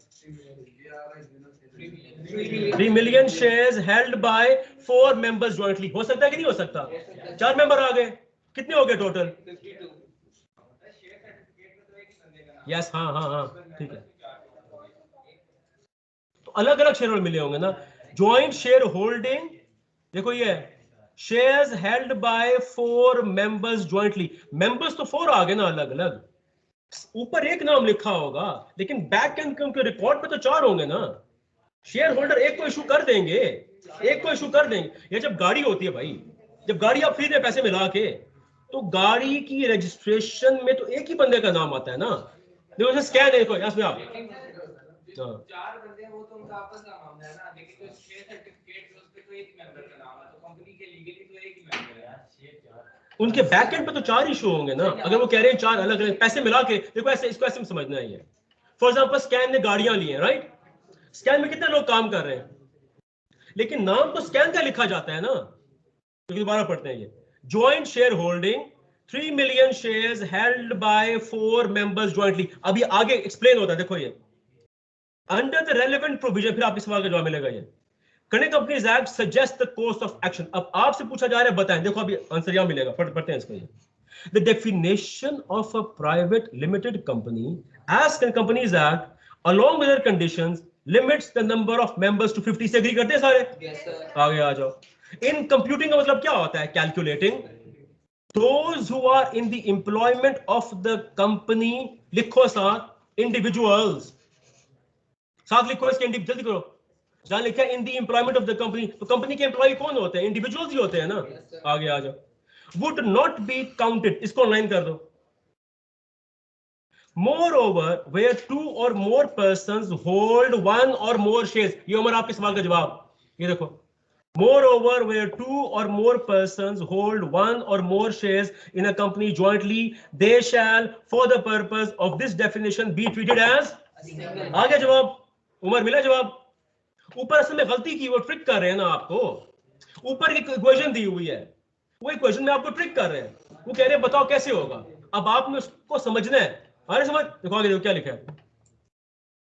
3 million shares held by 4 members jointly. हो सकता है कि नहीं हो सकता? 4 मेंबर आ गए, कितने हो गए टोटल? 52। यस, हाँ, ठीक है। तो अलग अलग शेयर होल्डर मिले होंगे ना। ज्वाइंट शेयर होल्डिंग देखो, ये shares held by 4 members jointly. Members तो 4 आ गए ना अलग अलग। ऊपर एक नाम लिखा होगा लेकिन बैक एंड के रिकॉर्ड पे तो 4 होंगे ना। शेयर होल्डर एक को इशू कर देंगे, एक को इशू कर देंगे। ये जब गाड़ी होती है भाई, जब गाड़ी आप खरीदे पैसे मिला के, तो गाड़ी की रजिस्ट्रेशन में तो एक ही बंदे का नाम आता है ना। देखो स्कैन है, इसमें आप 4 बंदे वो तो उनका आपस का मामला है ना, लेकिन जो शेयर सर्टिफिकेट उस पे तो एक ही मेंबर का नाम है, तो कंपनी के लीगली तो एक ही मेंबर है। उनके बैक एंड पे तो 4 इशू होंगे ना। अगर वो कह रहे हैं 4 अलग अलग पैसे मिला के, देखो ऐसे इसको ऐसे समझना है। ये फॉर एग्जांपल स्कैन ने गाड़ियां ली हैं, राइट। स्कैन में कितने लोग काम कर रहे हैं, लेकिन नाम तो स्कैन का लिखा जाता है ना। तो दोबारा पढ़ते हैं। ये joint share holding 3 million shares held by 4 members jointly। अब ये आगे एक्सप्लेन होता है, देखो ये अंडर द रेलेवेंट प्रोविजन। फिर आपके सवाल का जवाब मिलेगा। ये connect companies act suggest the course of action. अब आपसे पूछा जा रहा है, बताएं। देखो अभी आंसर यहां मिलेगा, पढ़ते हैं इसको। ये the definition of a private limited company as companies act along with their conditions limits the number of members to 50। से एग्री करते हैं सारे? Yes, sir. आगे आ जाओ। इन कंप्यूटिंग का मतलब क्या होता है? Calculating those who are in the employment of the company। लिखो साथ individuals, साथ लिखो इसके, जल्दी करो। जहां लिखा है इन दी एम्प्लॉयमेंट ऑफ द कंपनी, तो कंपनी के एम्प्लॉय कौन होते हैं? इंडिविजुअल्स ही होते हैं ना। आगे आ जाओ। वुड नॉट बी काउंटेड, इसको ऑनलाइन कर दो। More over where 2 or more persons hold 1 or more shares। ये उमर आपके सवाल का जवाब। ये देखो, moreover where 2 or more persons hold 1 or more shares in a company jointly, they shall for the purpose of this definition be treated as। आगे जवाब उमर मिला जवाब। ऊपर असल में गलती की, वो ट्रिक कर रहे हैं ना आपको। ऊपर एक इक्वेशन दी हुई है, वो इक्वेशन में आपको ट्रिक कर रहे हैं। वो कह रहे हैं बताओ कैसे होगा। अब आपने उसको समझना है। अरे समझ, देखो आगे देखो क्या लिखा है।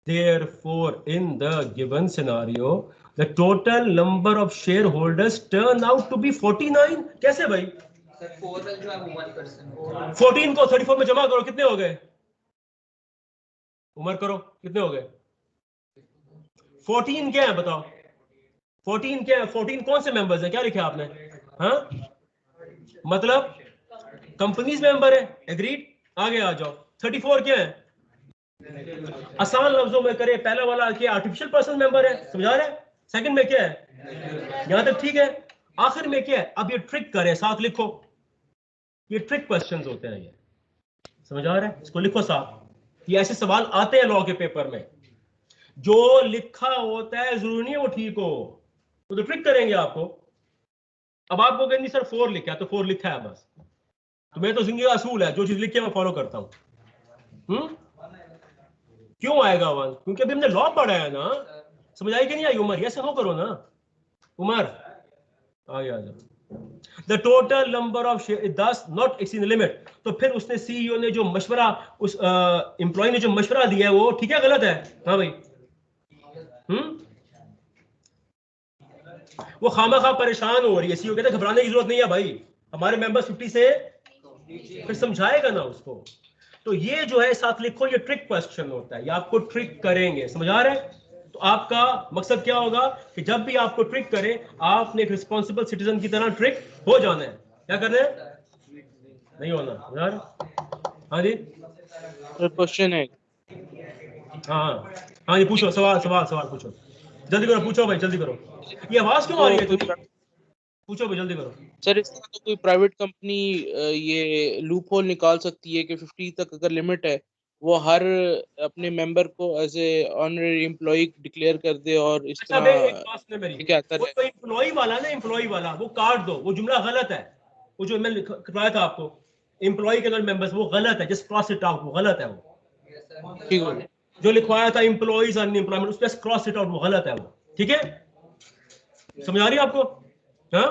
Therefore in the given scenario the total number of shareholders turn out to be 49। कैसे भाई? Sir, 4 जो है वो 1%। 14 को 34 में जमा करो, कितने हो गए? उमर करो, कितने हो गए? 14 क्या है बताओ? 14 क्या है? 14 कौन से मेंबर्स हैं? क्या लिखा आपने? हाँ, मतलब कंपनीज मेंबर है। एग्रीड। आगे आ जाओ। 34 क्या है? आसान लफ्जों में करे, पहला वाला क्या? आर्टिफिशियल पर्सन मेंबर है, समझा रहे हैं। सेकंड में क्या है? यहां तक ठीक है। आखिर में क्या है? अब ये ट्रिक करे, साथ लिखो। ये ट्रिक क्वेश्चंस होते हैं, ये समझ आ रहा है? इसको लिखो साथ। ये ऐसे सवाल आते हैं लॉ के पेपर में। जो लिखा होता है जरूरी नहीं है वो ठीक हो, वो तो ट्रिक करेंगे आपको। अब आपको कहनी सर 4 लिखा है तो 4 लिखा है बस। तो मैं तो जिंदगी का असूल है, जो चीज लिखी है मैं फॉलो करता हूं। क्यों आएगा 1? क्योंकि अभी हमने लॉ पढ़ा है ना। समझ आई कि नहीं आई उमर? ऐसे हो करो ना उमर। आगे आ जाओ। The total number of share 10 not exceed the limit. तो फिर उसने सीईओ ने जो मशवरा, उस एम्प्लॉय ने जो मशवरा दिया है, वो ठीक है गलत है? हाँ भाई। वो खामखा परेशान हो रही है। सीईओ कहता है घबराने की जरूरत नहीं है भाई, हमारे मेंबर्स 50 से, फिर समझाएगा ना उसको। तो ये जो है साथ लिखो, ये ट्रिक क्वेश्चन होता है, ये आपको ट्रिक करेंगे। समझ आ रहा है? तो आपका मकसद क्या होगा कि जब भी आपको ट्रिक करें, आपने एक रिस्पॉन्सिबल सिटीजन की तरह ट्रिक हो जाना है। क्या करना है? नहीं होना। समझ आ रहा? हाँ जी, क्वेश्चन है। हाँ हाँ जी, पूछो सवाल पूछो। जल्दी करो, पूछो भाई, जल्दी करो। ये आवाज क्यों आ रही है तुम्हें? पूछो भाई, जल्दी करो। सर इसका तो कोई प्राइवेट कंपनी ये लूप होल निकाल सकती है कि 50 तक अगर लिमिट है, वो हर अपने मेंबर को as a honorary employ declare कर दे और इस अच्छा, तरह। एक बात सुने मेरी। क्या कर वो तो एम्प्लॉय वाला ना, एम्प्लॉय वाला वो काट दो, वो जुमला गलत है। वो जो मैं करवाया था आपको, एम्प्लॉय के अंदर मेंबर्स, वो गलत है। जस्ट क्रॉस इट आउट, वो गलत है। वो ठीक है, जो लिखवाया था एम्प्लॉइज अनएम्प्लॉयमेंट, उस पर क्रॉस इट आउट, वो गलत है वो। ठीक है, समझ आ रही है आपको? हाँ,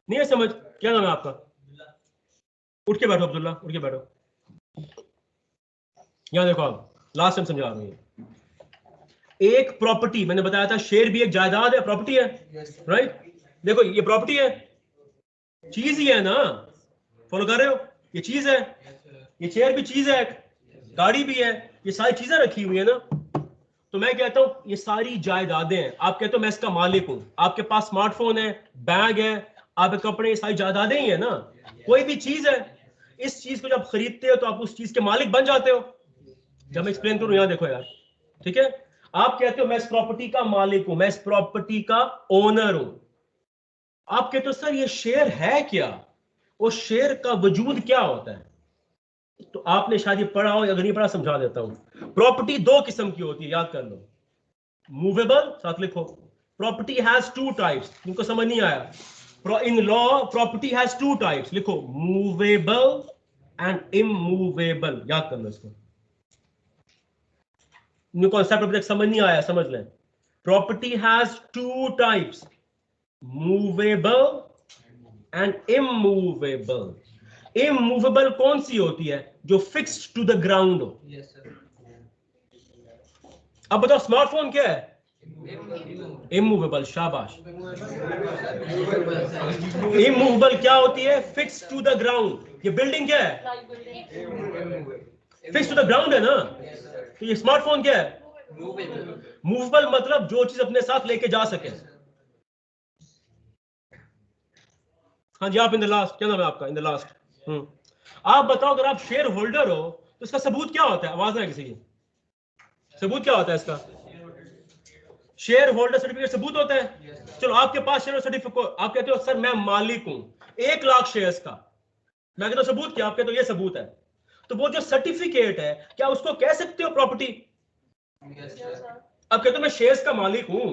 नहीं है समझ? क्या नाम है आपका? उठ के बैठो अब्दुल्ला, उठ के बैठो। यहां देखो, आप लास्ट टाइम समझा रही है। एक प्रॉपर्टी, मैंने बताया था शेयर भी एक जायदाद है, प्रॉपर्टी है, राइट? देखो ये प्रॉपर्टी है, चीज ही है ना। फॉलो कर रहे हो? ये चीज है, ये चेयर भी चीज है, गाड़ी भी है, ये सारी चीजें रखी हुई है ना। तो मैं कहता हूं ये सारी जायदादें हैं। आप कहते हो मैं इसका मालिक हूं, आपके पास स्मार्टफोन है, बैग है, आपके कपड़े, ये सारी जायदादें ही है ना। कोई भी चीज है, इस चीज को जब खरीदते हो तो आप उस चीज के मालिक बन जाते हो। जब मैं एक्सप्लेन करूं यहाँ देखो यार, ठीक है। आप कहते हो मैं इस प्रॉपर्टी का मालिक हूं, मैं इस प्रॉपर्टी का ओनर हूं। आप कहते हो सर ये शेयर है क्या, वो शेयर का वजूद क्या होता है? तो आपने शायद ये पढ़ा हो, अगर नहीं पढ़ा समझा देता हूं। प्रॉपर्टी दो किस्म की होती है, याद कर लो। मूवेबल, साथ लिखो, प्रॉपर्टी हैज टू टाइप्स। तुमको समझ नहीं आया? In law property has two types, लिखो मूवेबल एंड इमूवेबल, याद कर लो इसको। कॉन्सेप्ट अभी तक समझ नहीं आया, समझ लें। Property has two types, movable and immovable. Immovable कौन सी होती है? जो फिक्स्ड टू द ग्राउंड हो। अब बताओ स्मार्टफोन क्या है? इमूवेबल, शाबाश। इमूवेबल क्या होती है? Fixed to the ground. ये बिल्डिंग क्या है? फिक्स्ड टू द ग्राउंड है ना। तो ये स्मार्टफोन क्या है? मूवेबल मतलब जो चीज अपने साथ लेके जा सके। हाँ जी, आप इन द लास्ट, क्या नाम है आपका? In the last. आप बताओ, अगर आप शेयर होल्डर हो तो इसका सबूत क्या होता है? आवाज ना किसी की। सबूत क्या होता है इसका? शेयर होल्डर सर्टिफिकेट सबूत होता है। चलो आपके पास शेयर सर्टिफिकेट, आप कहते हो सर मैं मालिक हूं 1 लाख शेयर्स का। मैं कहता हूं सबूत क्या? आप कहते हो ये सबूत है। तो वो जो सर्टिफिकेट है, क्या उसको कह सकते हो प्रॉपर्टी? अब कहते हो मैं शेयर्स का मालिक हूं।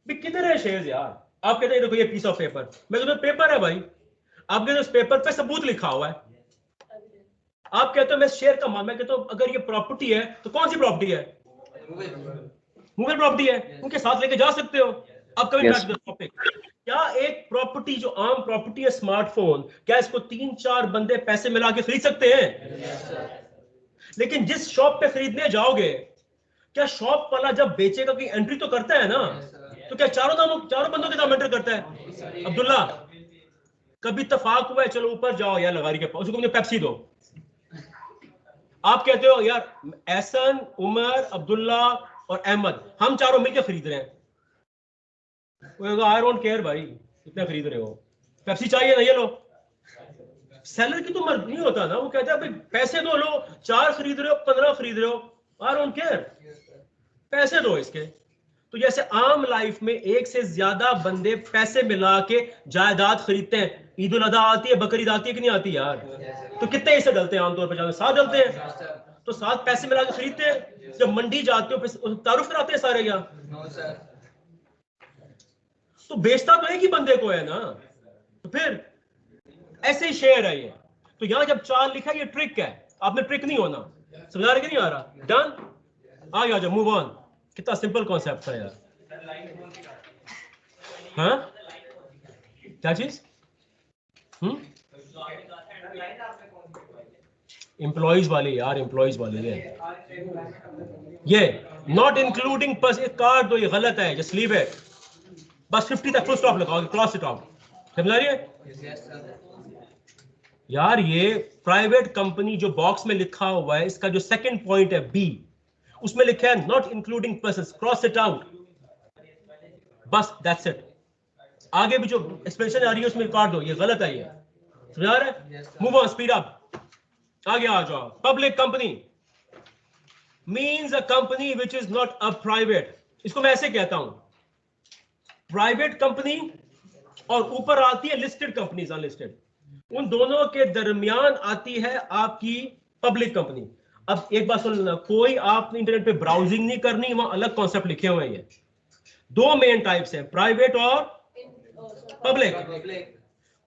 भी किधर है शेयर्स यार? आप कहते हैं देखो ये पीस ऑफ पेपर। मैं कहता हूं पेपर है भाई। आप कहते हो उस पेपर पे सबूत लिखा हुआ है। आप कहते हो मैं शेयर का मालिक। मैं कहता हूं अगर ये प्रॉपर्टी है तो कौन सी प्रॉपर्टी है? मूवेबल प्रॉपर्टी है, उनके साथ लेके जा सकते हो। अब coming back to the topic, क्या एक प्रॉपर्टी जो आम प्रॉपर्टी है स्मार्टफोन, क्या इसको 3-4 बंदे पैसे मिला के खरीद सकते हैं? लेकिन जिस शॉप पे खरीदने जाओगे, क्या शॉप वाला जब बेचेगा की एंट्री तो करता है ना? तो क्या चारों बंदों के नाम एंटर करता है? अब्दुल्ला, कभी इत्तेफाक हुआ है चलो ऊपर जाओ यार लगारी के पास, उसको मुझे पेप्सी दो। आप कहते हो यार एहसन, उमर, अब्दुल्ला और अहमद हम चारों मिलकर खरीद रहे हैं। आई डोंट केयर भाई कितना खरीद रहे हो, पेप्सी चाहिए ना, ये लो। सेलर की तो मर्जी नहीं होता ना, वो कहता है भाई पैसे दो, लो 4 खरीद रहे हो 15 खरीद रहे हो, आई डोंट केयर, पैसे दो इसके। तो जैसे आम लाइफ में एक से ज्यादा बंदे पैसे मिला के जायदाद खरीदते हैं। ईद उल अदा आती है, बकरीद आती है कि नहीं आती यार? तो कितने हिस्से डलते हैं आमतौर पर? 7 डलते हैं। तो 7 पैसे मिला के खरीदते हैं। जब मंडी जाते हो फिर तारुफ कराते हैं सारे। क्या तो बेचता तो एक ही बंदे को है ना। तो फिर ऐसे ही शेयर है ये। तो यहां जब 4 लिखा ये ट्रिक है, आपने ट्रिक नहीं होना। समझा रहे कि नहीं आ रहा? डन, आ जाओ, मूव ऑन। कितना सिंपल कॉन्सेप्ट था यार। हाँ क्या चीज? एम्प्लॉइज वाली यार, एम्प्लॉइज वाली ये नॉट इंक्लूडिंग बस एक कार्ड दो, ये गलत है, जस्ट लीव इट। बस 50 तक फुल स्टॉप लगाओगे, क्रॉस इट आउट। समझ रही है यार? ये प्राइवेट कंपनी जो बॉक्स में लिखा हुआ है, इसका जो सेकंड पॉइंट है बी, उसमें लिखा है not including persons, cross it out. बस दैट्स इट। आगे भी जो एक्सप्रेशन आ रही है उसमें काट दो, ये गलत है। ये समझा रहे? मूव ऑन, स्पीड अप, आगे आ जाओ। Public company means a company which is not a private. इसको मैं ऐसे कहता हूं, प्राइवेट कंपनी और ऊपर आती है लिस्टेड कंपनीज, अनलिस्टेड। उन दोनों के दरमियान आती है आपकी पब्लिक कंपनी। अब एक बात सुन लेना, कोई आपने इंटरनेट पे ब्राउजिंग नहीं करनी, वहां अलग कॉन्सेप्ट लिखे हुए हैं। ये 2 मेन टाइप्स हैं, प्राइवेट और पब्लिक।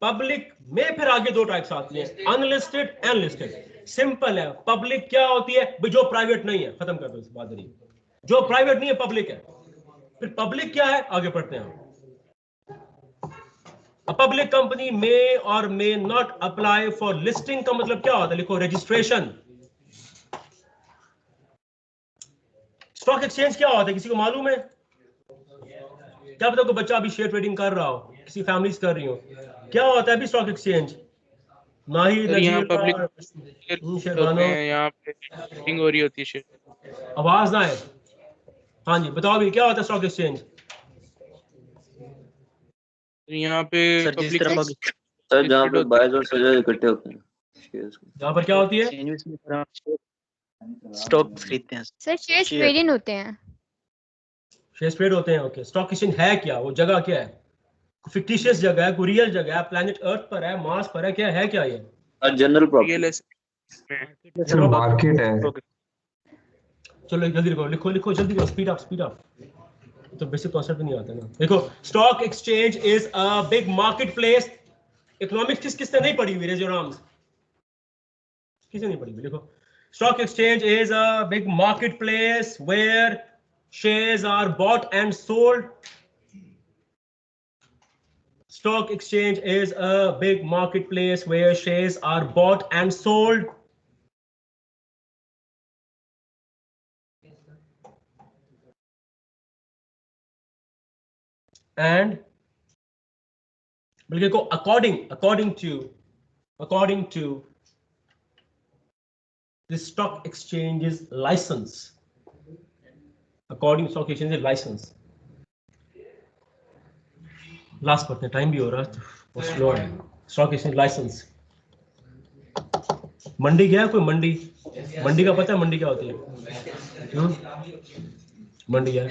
पब्लिक में फिर आगे 2 टाइप्स आती हैं, अनलिस्टेड एंड लिस्टेड। सिंपल है, पब्लिक क्या होती है? जो प्राइवेट नहीं है, खत्म कर दो इस बात को। जो प्राइवेट नहीं है पब्लिक है। फिर पब्लिक क्या है, आगे पढ़ते हैं। A public company may or may not apply for listing का मतलब क्या होता है? लिखो रजिस्ट्रेशन। स्टॉक एक्सचेंज क्या होता है, किसी को मालूम है? क्या पता कोई बच्चा अभी शेयर ट्रेडिंग कर रहा हो, किसी फैमिलीज कर रही हो, क्या होता है अभी स्टॉक एक्सचेंज? नहीं यहाँ पब्लिक यहाँ पे ट्रेडिंग हो रही होती है शेयर। आवाज ना है। हाँ जी बताओ अभी क्या होता है स्टॉक एक्सचेंज? यहाँ पे पब्लिक सर जहाँ पे बायर्स और सेलर्स इकट्ठे होते हैं, यहाँ पर क्या होती है? स्टॉक खरीदते हैं सर शेयर्स शेयर। ट्रेडिंग होते हैं। शेयर्स ट्रेड होते हैं। ओके, स्टॉक एक्सचेंज है क्या? वो जगह क्या है? फिक्टिशियस जगह है, कोई रियल जगह है, प्लैनेट अर्थ पर है, मार्स पर है, क्या है क्या ये? General property. Real estate sir market है। चलो जल्दी लिखो लिखो लिखो जल्दी करो, स्पीड अप। तो बेसिक कॉन्सेप्ट नहीं आता ना। देखो, stock exchange is a big market place. Economics किसने नहीं पढ़ी हुई? Raise your arms. किसने नहीं पढ़ी हुई? लिखो, stock exchange is a big market place where shares are bought and sold. Stock exchange is a big marketplace where shares are bought and sold. And we'll go according to the stock exchange's license. According to stock exchange's license. Last पढ़ते हैं, time भी हो रहा है तो slow है। Stock exchange licence. मंडी क्या है? कोई मंडी का पता है? मंडी क्या होती है? मंडी है,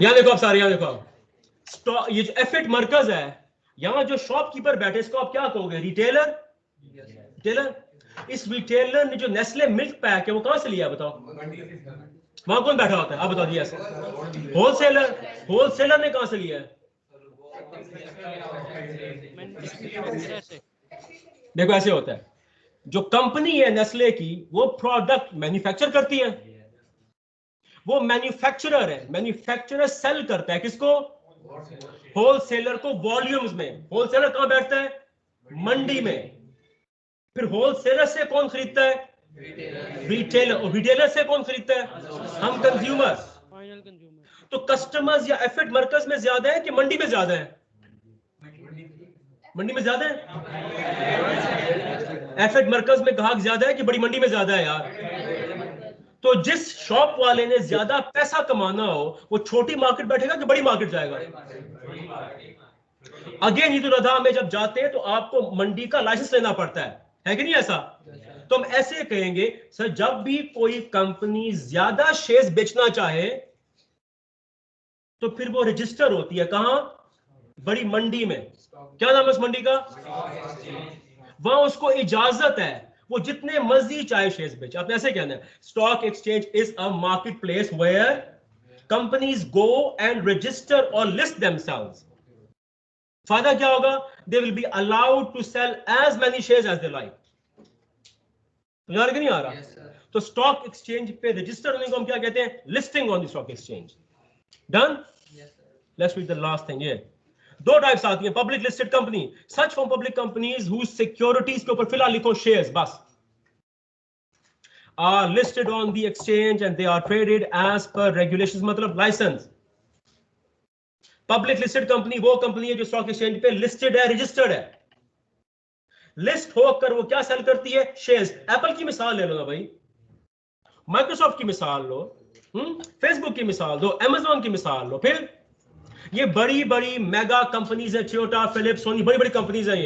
यहाँ देखो आप सारे, यहाँ देखो आप, स्टॉक, ये जो एफिट मरकज है, यहाँ जो शॉपकीपर बैठे इसको आप क्या कहोगे? रिटेलर। इस रिटेलर ने जो नेस्ले मिल्क पैक है वो कहां से लिया बताओ? वहां कौन बैठा होता है? आप बता दिए। होलसेलर ने कहां से लिया है? देखो ऐसे होता है, जो कंपनी है नेस्ले की, वो प्रोडक्ट मैन्युफैक्चर करती है, वो मैन्युफैक्चरर है, मैन्युफैक्चरर सेल करता है किसको? होलसेलर को वॉल्यूम्स में। होलसेलर कहां बैठता है? मंडी में। फिर होलसेलर से कौन खरीदता है? रिटेलर। और रिटेलर से कौन खरीदता है? हम कंज्यूमर्स। तो कस्टमर्स या एफिट मरकज में ज्यादा है कि मंडी में ज्यादा है? मंडी में ज्यादा है। एफिट मरकज में ग्राहक ज्यादा है कि बड़ी मंडी में ज्यादा है यार? तो जिस शॉप वाले ने ज्यादा पैसा कमाना हो वो छोटी मार्केट बैठेगा कि बड़ी मार्केट जाएगा? अगेन ईद उल अजहा में जब जाते हैं तो आपको मंडी का लाइसेंस लेना पड़ता है कि नहीं ऐसा? तो हम ऐसे कहेंगे सर, जब भी कोई कंपनी ज्यादा शेयर्स बेचना चाहे तो फिर वो रजिस्टर होती है कहां? बड़ी मंडी में। क्या नाम है उस मंडी का? वहां उसको इजाजत है, वो जितने मर्जी चाहे शेयर्स बेचे। आपने ऐसे कहना है, stock exchange is a market place where companies go and register और लिस्ट देमसेल्व्स। फायदा क्या होगा? They will be allowed to sell as many shares as they like. समझ नहीं आ रहा? तो स्टॉक एक्सचेंज पे रजिस्टर होने को हम क्या कहते हैं? Listing on the stock exchange. Done? Let's read the last thing. ये दो टाइप्स आती हैं public listed company. Such for public companies whose securities के ऊपर फिलहाल लिखो शेयर्स बस, are listed on the exchange and they are traded as per regulations, मतलब लाइसेंस। पब्लिक लिस्टेड कंपनी वो कंपनी है जो स्टॉक एक्सचेंज पे लिस्टेड है, रजिस्टर्ड है। लिस्ट होकर वो क्या सेल करती है? शेयर्स। एप्पल की मिसाल ले लो ना भाई, माइक्रोसॉफ्ट की मिसाल लो, फेसबुक की मिसाल दो, अमेज़न की मिसाल लो। फिर ये बड़ी बड़ी मेगा कंपनीज है, टोयोटा, फिलिप्स, सोनी, बड़ी बड़ी कंपनीज है।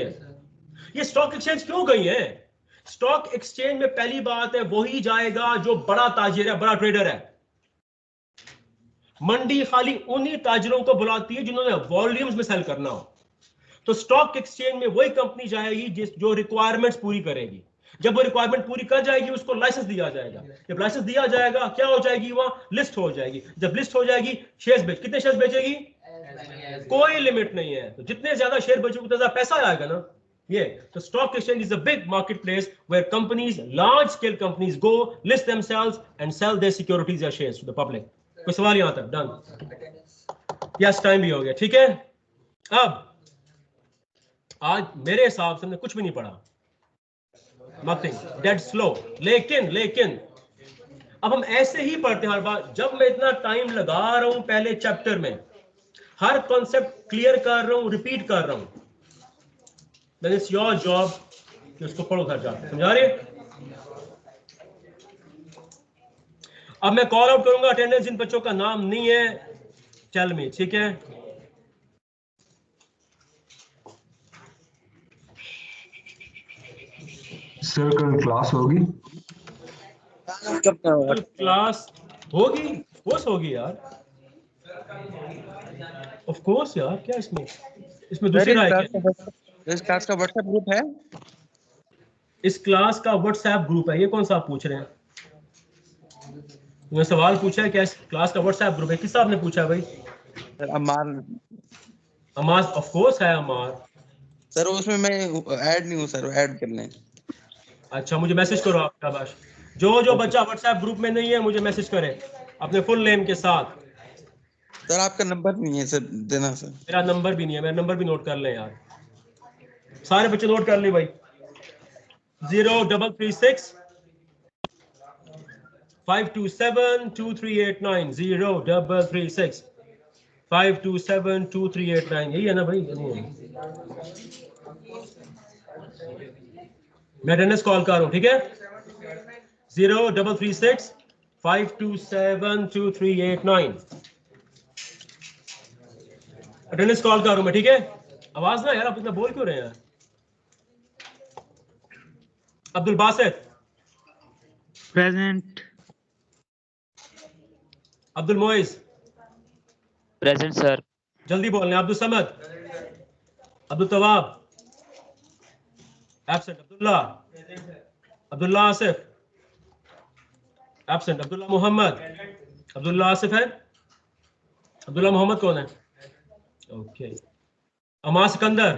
ये स्टॉक एक्सचेंज क्यों गई है? स्टॉक एक्सचेंज में पहली बात है वही जाएगा जो बड़ा ताजिर है, बड़ा ट्रेडर है। मंडी खाली उन्हीं ताजिरों को बुलाती है जिन्होंने वॉल्यूम्स में सेल करना हो। तो स्टॉक एक्सचेंज में वही कंपनी जाएगी जो रिक्वायरमेंट्स पूरी करेगी। जब वो रिक्वायरमेंट पूरी कर जाएगी उसको लाइसेंस दिया जाएगा। जब लाइसेंस दिया जाएगा क्या हो जाएगी? वहां लिस्ट हो जाएगी। जब लिस्ट हो जाएगी शेयर्स बेच, कितने शेयर्स बेचेगी? कोई लिमिट नहीं है। तो जितने ज्यादा शेयर बेचोगे उतना ज्यादा पैसा आएगा ना। ये तो stock exchange is a big market place where companies, large scale companies go list themselves and sell their securities या शेयर्स टू द पब्लिक। कोई सवाल यहां तक? डन? यस, टाइम भी हो गया, ठीक है। अब आज मेरे हिसाब से हमने कुछ भी नहीं पढ़ा, नथिंग, डेड स्लो। लेकिन अब हम ऐसे ही पढ़ते हैं हर बार। जब मैं इतना टाइम लगा रहा हूं पहले चैप्टर में, हर कॉन्सेप्ट क्लियर कर रहा हूं, रिपीट कर रहा हूं, देन इट्स योर जॉब कि उसको पढ़ो घर जाकर। समझा रहे? अब मैं कॉल आउट करूंगा अटेंडेंस जिन बच्चों का नाम नहीं है, टेल मी, ठीक है? सर कल क्लास होगी? कल क्लास होगी, कोर्स होगी यार, ऑफ कोर्स यार, क्या इसमें दूसरी राय क्या है? इस क्लास का व्हाट्सएप ग्रुप है? इस क्लास का व्हाट्सएप ग्रुप है, ये कौन सा आप पूछ रहे हैं? तुमने सवाल पूछा है क्या इस क्लास का व्हाट्सएप ग्रुप है? किस साहब ने पूछा है भाई? अमार अमार, ऑफ कोर्स है अमार। सर, उसमें मैं ऐड नहीं हूँ सर, ऐड कर लें। अच्छा, मुझे मैसेज करो आप, शाबाश। जो बच्चा व्हाट्सएप ग्रुप में नहीं है मुझे मैसेज करे अपने फुल नेम के साथ। सर आपका नंबर नहीं है सर, देना सर। मेरा नंबर भी नहीं है, मेरा नंबर भी नोट कर लें यार, सारे बच्चे नोट कर लें भाई। 0336 527 2389, 0336 527 2389, यही है ना भाई? मैं अटेंडेंस कॉल कर रहा हूँ, ठीक है? 0336 527 2389, अटेंडेंस कॉल कर रहा हूँ मैं, ठीक है? आवाज ना यार, आप इतना बोल क्यों रहे हैं? Abdul Basit present. Abdul Moiz present sir. जल्दी बोलने। अब्दुल समद, अब्दुल तवाब एब्सेंट, अब्दुल्ला आसिफ एब्सेंट, अब्दुल्ला मोहम्मद, अब्दुल्ला आसिफ है? अब्दुल्ला मोहम्मद कौन है? Okay. Ama Sikandar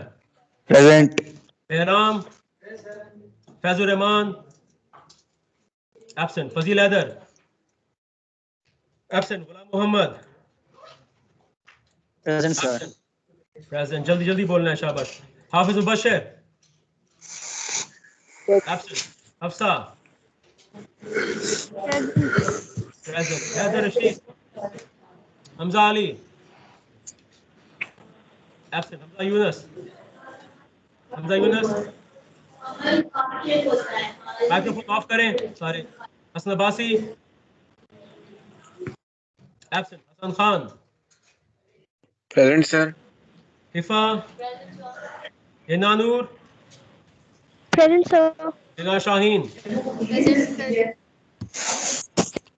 present. Mehram, Faizur Rehman absent, Fazeel Haider absent, Ghulam Mohammad present sir. Present, जल्दी जल्दी बोलना है, शाबाश। Hafiz Mubashar absent, Hafsa present, Haider Rasheed, Hamza Ali absent, Hamza Younus microphone off करें सारे। Hassan Abbasi absent, Hasan Khan present sir. Hifa, Hina Noor, present sir. Hina Shaheen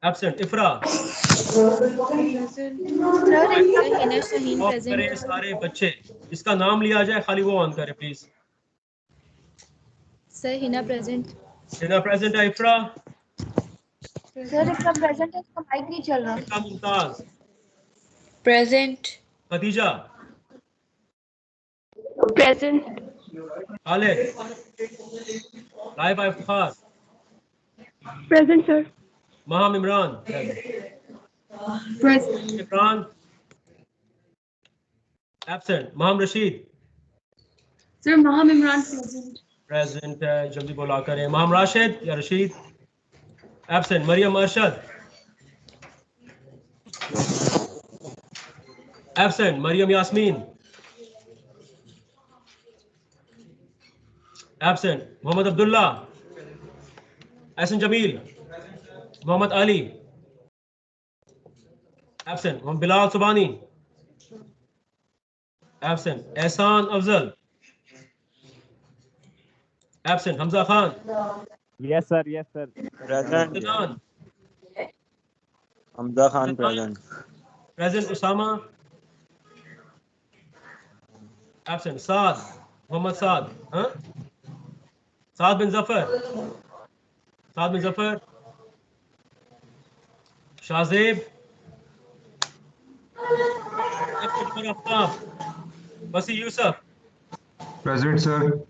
absent, Iffra. Off करें सारे बच्चे, जिसका नाम लिया जाए खाली वो ऑन करे please. Sir Hina present. Hina present है, इफरा, सर इसका प्रेजेंट है, इसका माइक नहीं चल रहा। Iffra Mumtaz, present. Khadija, present. Khalid, Laiba Iftikhar, present sir. Maham Imran, present. Imran absent, Maham Rasheed sir Maham Imran present. Present है, जल्दी बोला करें। महाम राशिद या Rasheed absent, Maryam Arshad absent, Maryam Yasmeen absent, Mohammad Abdullah, Ehsan Jameel, Mohammad Ali absent, Mohammad Bilal Subhani absent, Ehsan Afzal absent, Hamza Khan yes sir, yes sir. Present. Adnan Hamza Khan present. Present, Usama absent, साद, मोहम्मद साद, हाँ? Saad bin Zafar, Shahzeb Aftab, Basi Yusuf, present sir.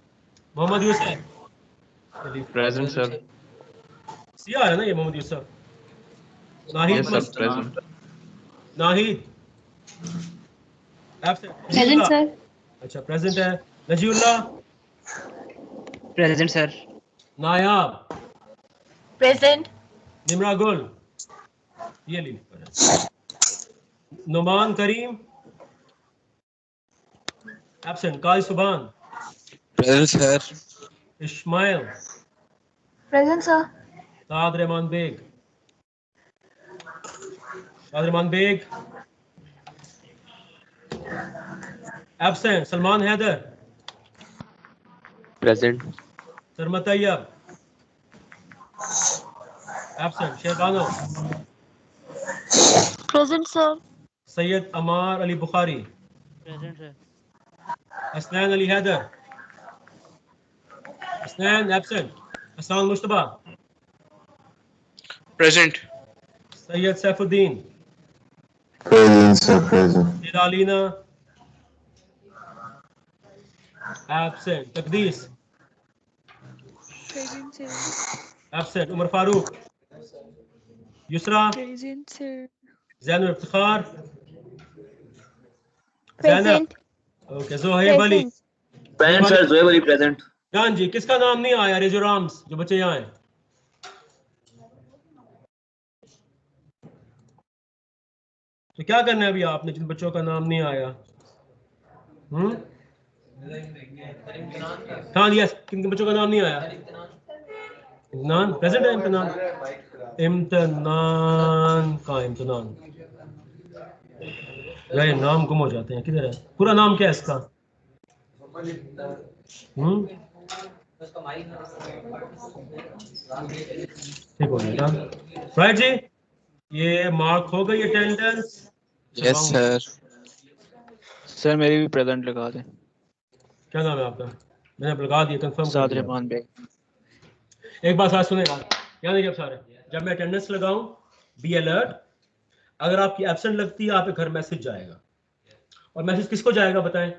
Mohammad Yusuf present sir. सिया है ना ये Mohammad Yusuf. Nahid present. Nahid absent, present sir. अच्छा प्रेजेंट है। Najeebullah present sir. Nayab, present. Nimra Gul, ये लीव पर है। नुमान करीम absent, Qazi Subhan, present sir. Ismail, present sir. Saad Rehman Baig absent, Salman Haider, present. Sarmad Tayyab Absent. Sherbano. Present, sir. Sayyid Amar Ali Bukhari. Present, sir. Asnan Ali Haider. Asnan, absent. Hassan Mustafa. Present. Sayyid Saifuddin. Present, sir. Present. Alina. Absent. Takdees. Present, sir. Absent. Umar Farooq. Yusra. Present, sir. Zainul Iftikhar. Zainab. Present. Okay. Zohaib Ali. Present. Present, sir. Zoeb Ali present. जान जी, किसका नाम नहीं आया? Raise your arms, जो बच्चे यहाँ हैं। तो क्या करना है अभी आपने जिन बच्चों का नाम नहीं आया? हाँ, यस, किन बच्चों का नाम नहीं आया? इम्तिनान प्रेजेंट है। इम्तिनान का इम्तिनान यार, नाम गुम हो जाते हैं, किधर है? पूरा नाम क्या है इसका? ठीक हो गया राइट जी। ये मार्क हो गई अटेंडेंस। Yes, sir. सर मेरी भी प्रेजेंट लगा दें। क्या नाम है आपका? मैंने लगा दिया, कंफर्म साद रहमान बेग। एक बात साथ सुने यार, याद है सारे, जब मैं अटेंडेंस लगाऊं बी अलर्ट, अगर आपकी एब्सेंट लगती है आपके घर मैसेज जाएगा। और मैसेज किसको जाएगा बताएं?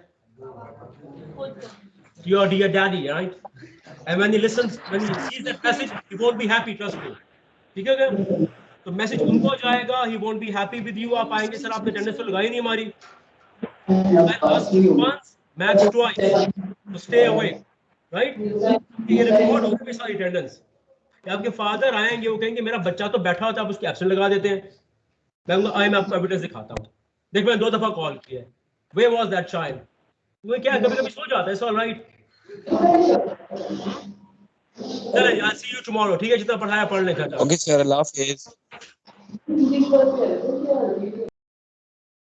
Your dear daddy, right? And when he listens, when he sees that message, he won't be happy, trust me. ठीक है क्या? तो मैसेज उनको जाएगा, he won't be happy with you। आप आएंगे सर आपने अटेंडेंस तो लगाई नहीं हमारी। I ask you once, max twice, to stay away, right? ये रिकॉर्ड होगी मेरी सारी अटेंडेंस। आपके फादर आएंगे, वो कहेंगे मेरा बच्चा तो बैठा होता है, आप उसकी एब्सेंट लगा देते हैं। मैं आपको एविडेंस दिखाता हूँ। देख, मैंने 2 दफा कॉल किया है। Where was that child? वो क्या है, कभी-कभी सो जाता है, it's all right। चले, I'll see you tomorrow, ठीक है? जितना पढ़ाया पढ़ लें घर जाके। Okay, sir. Allah Hafiz.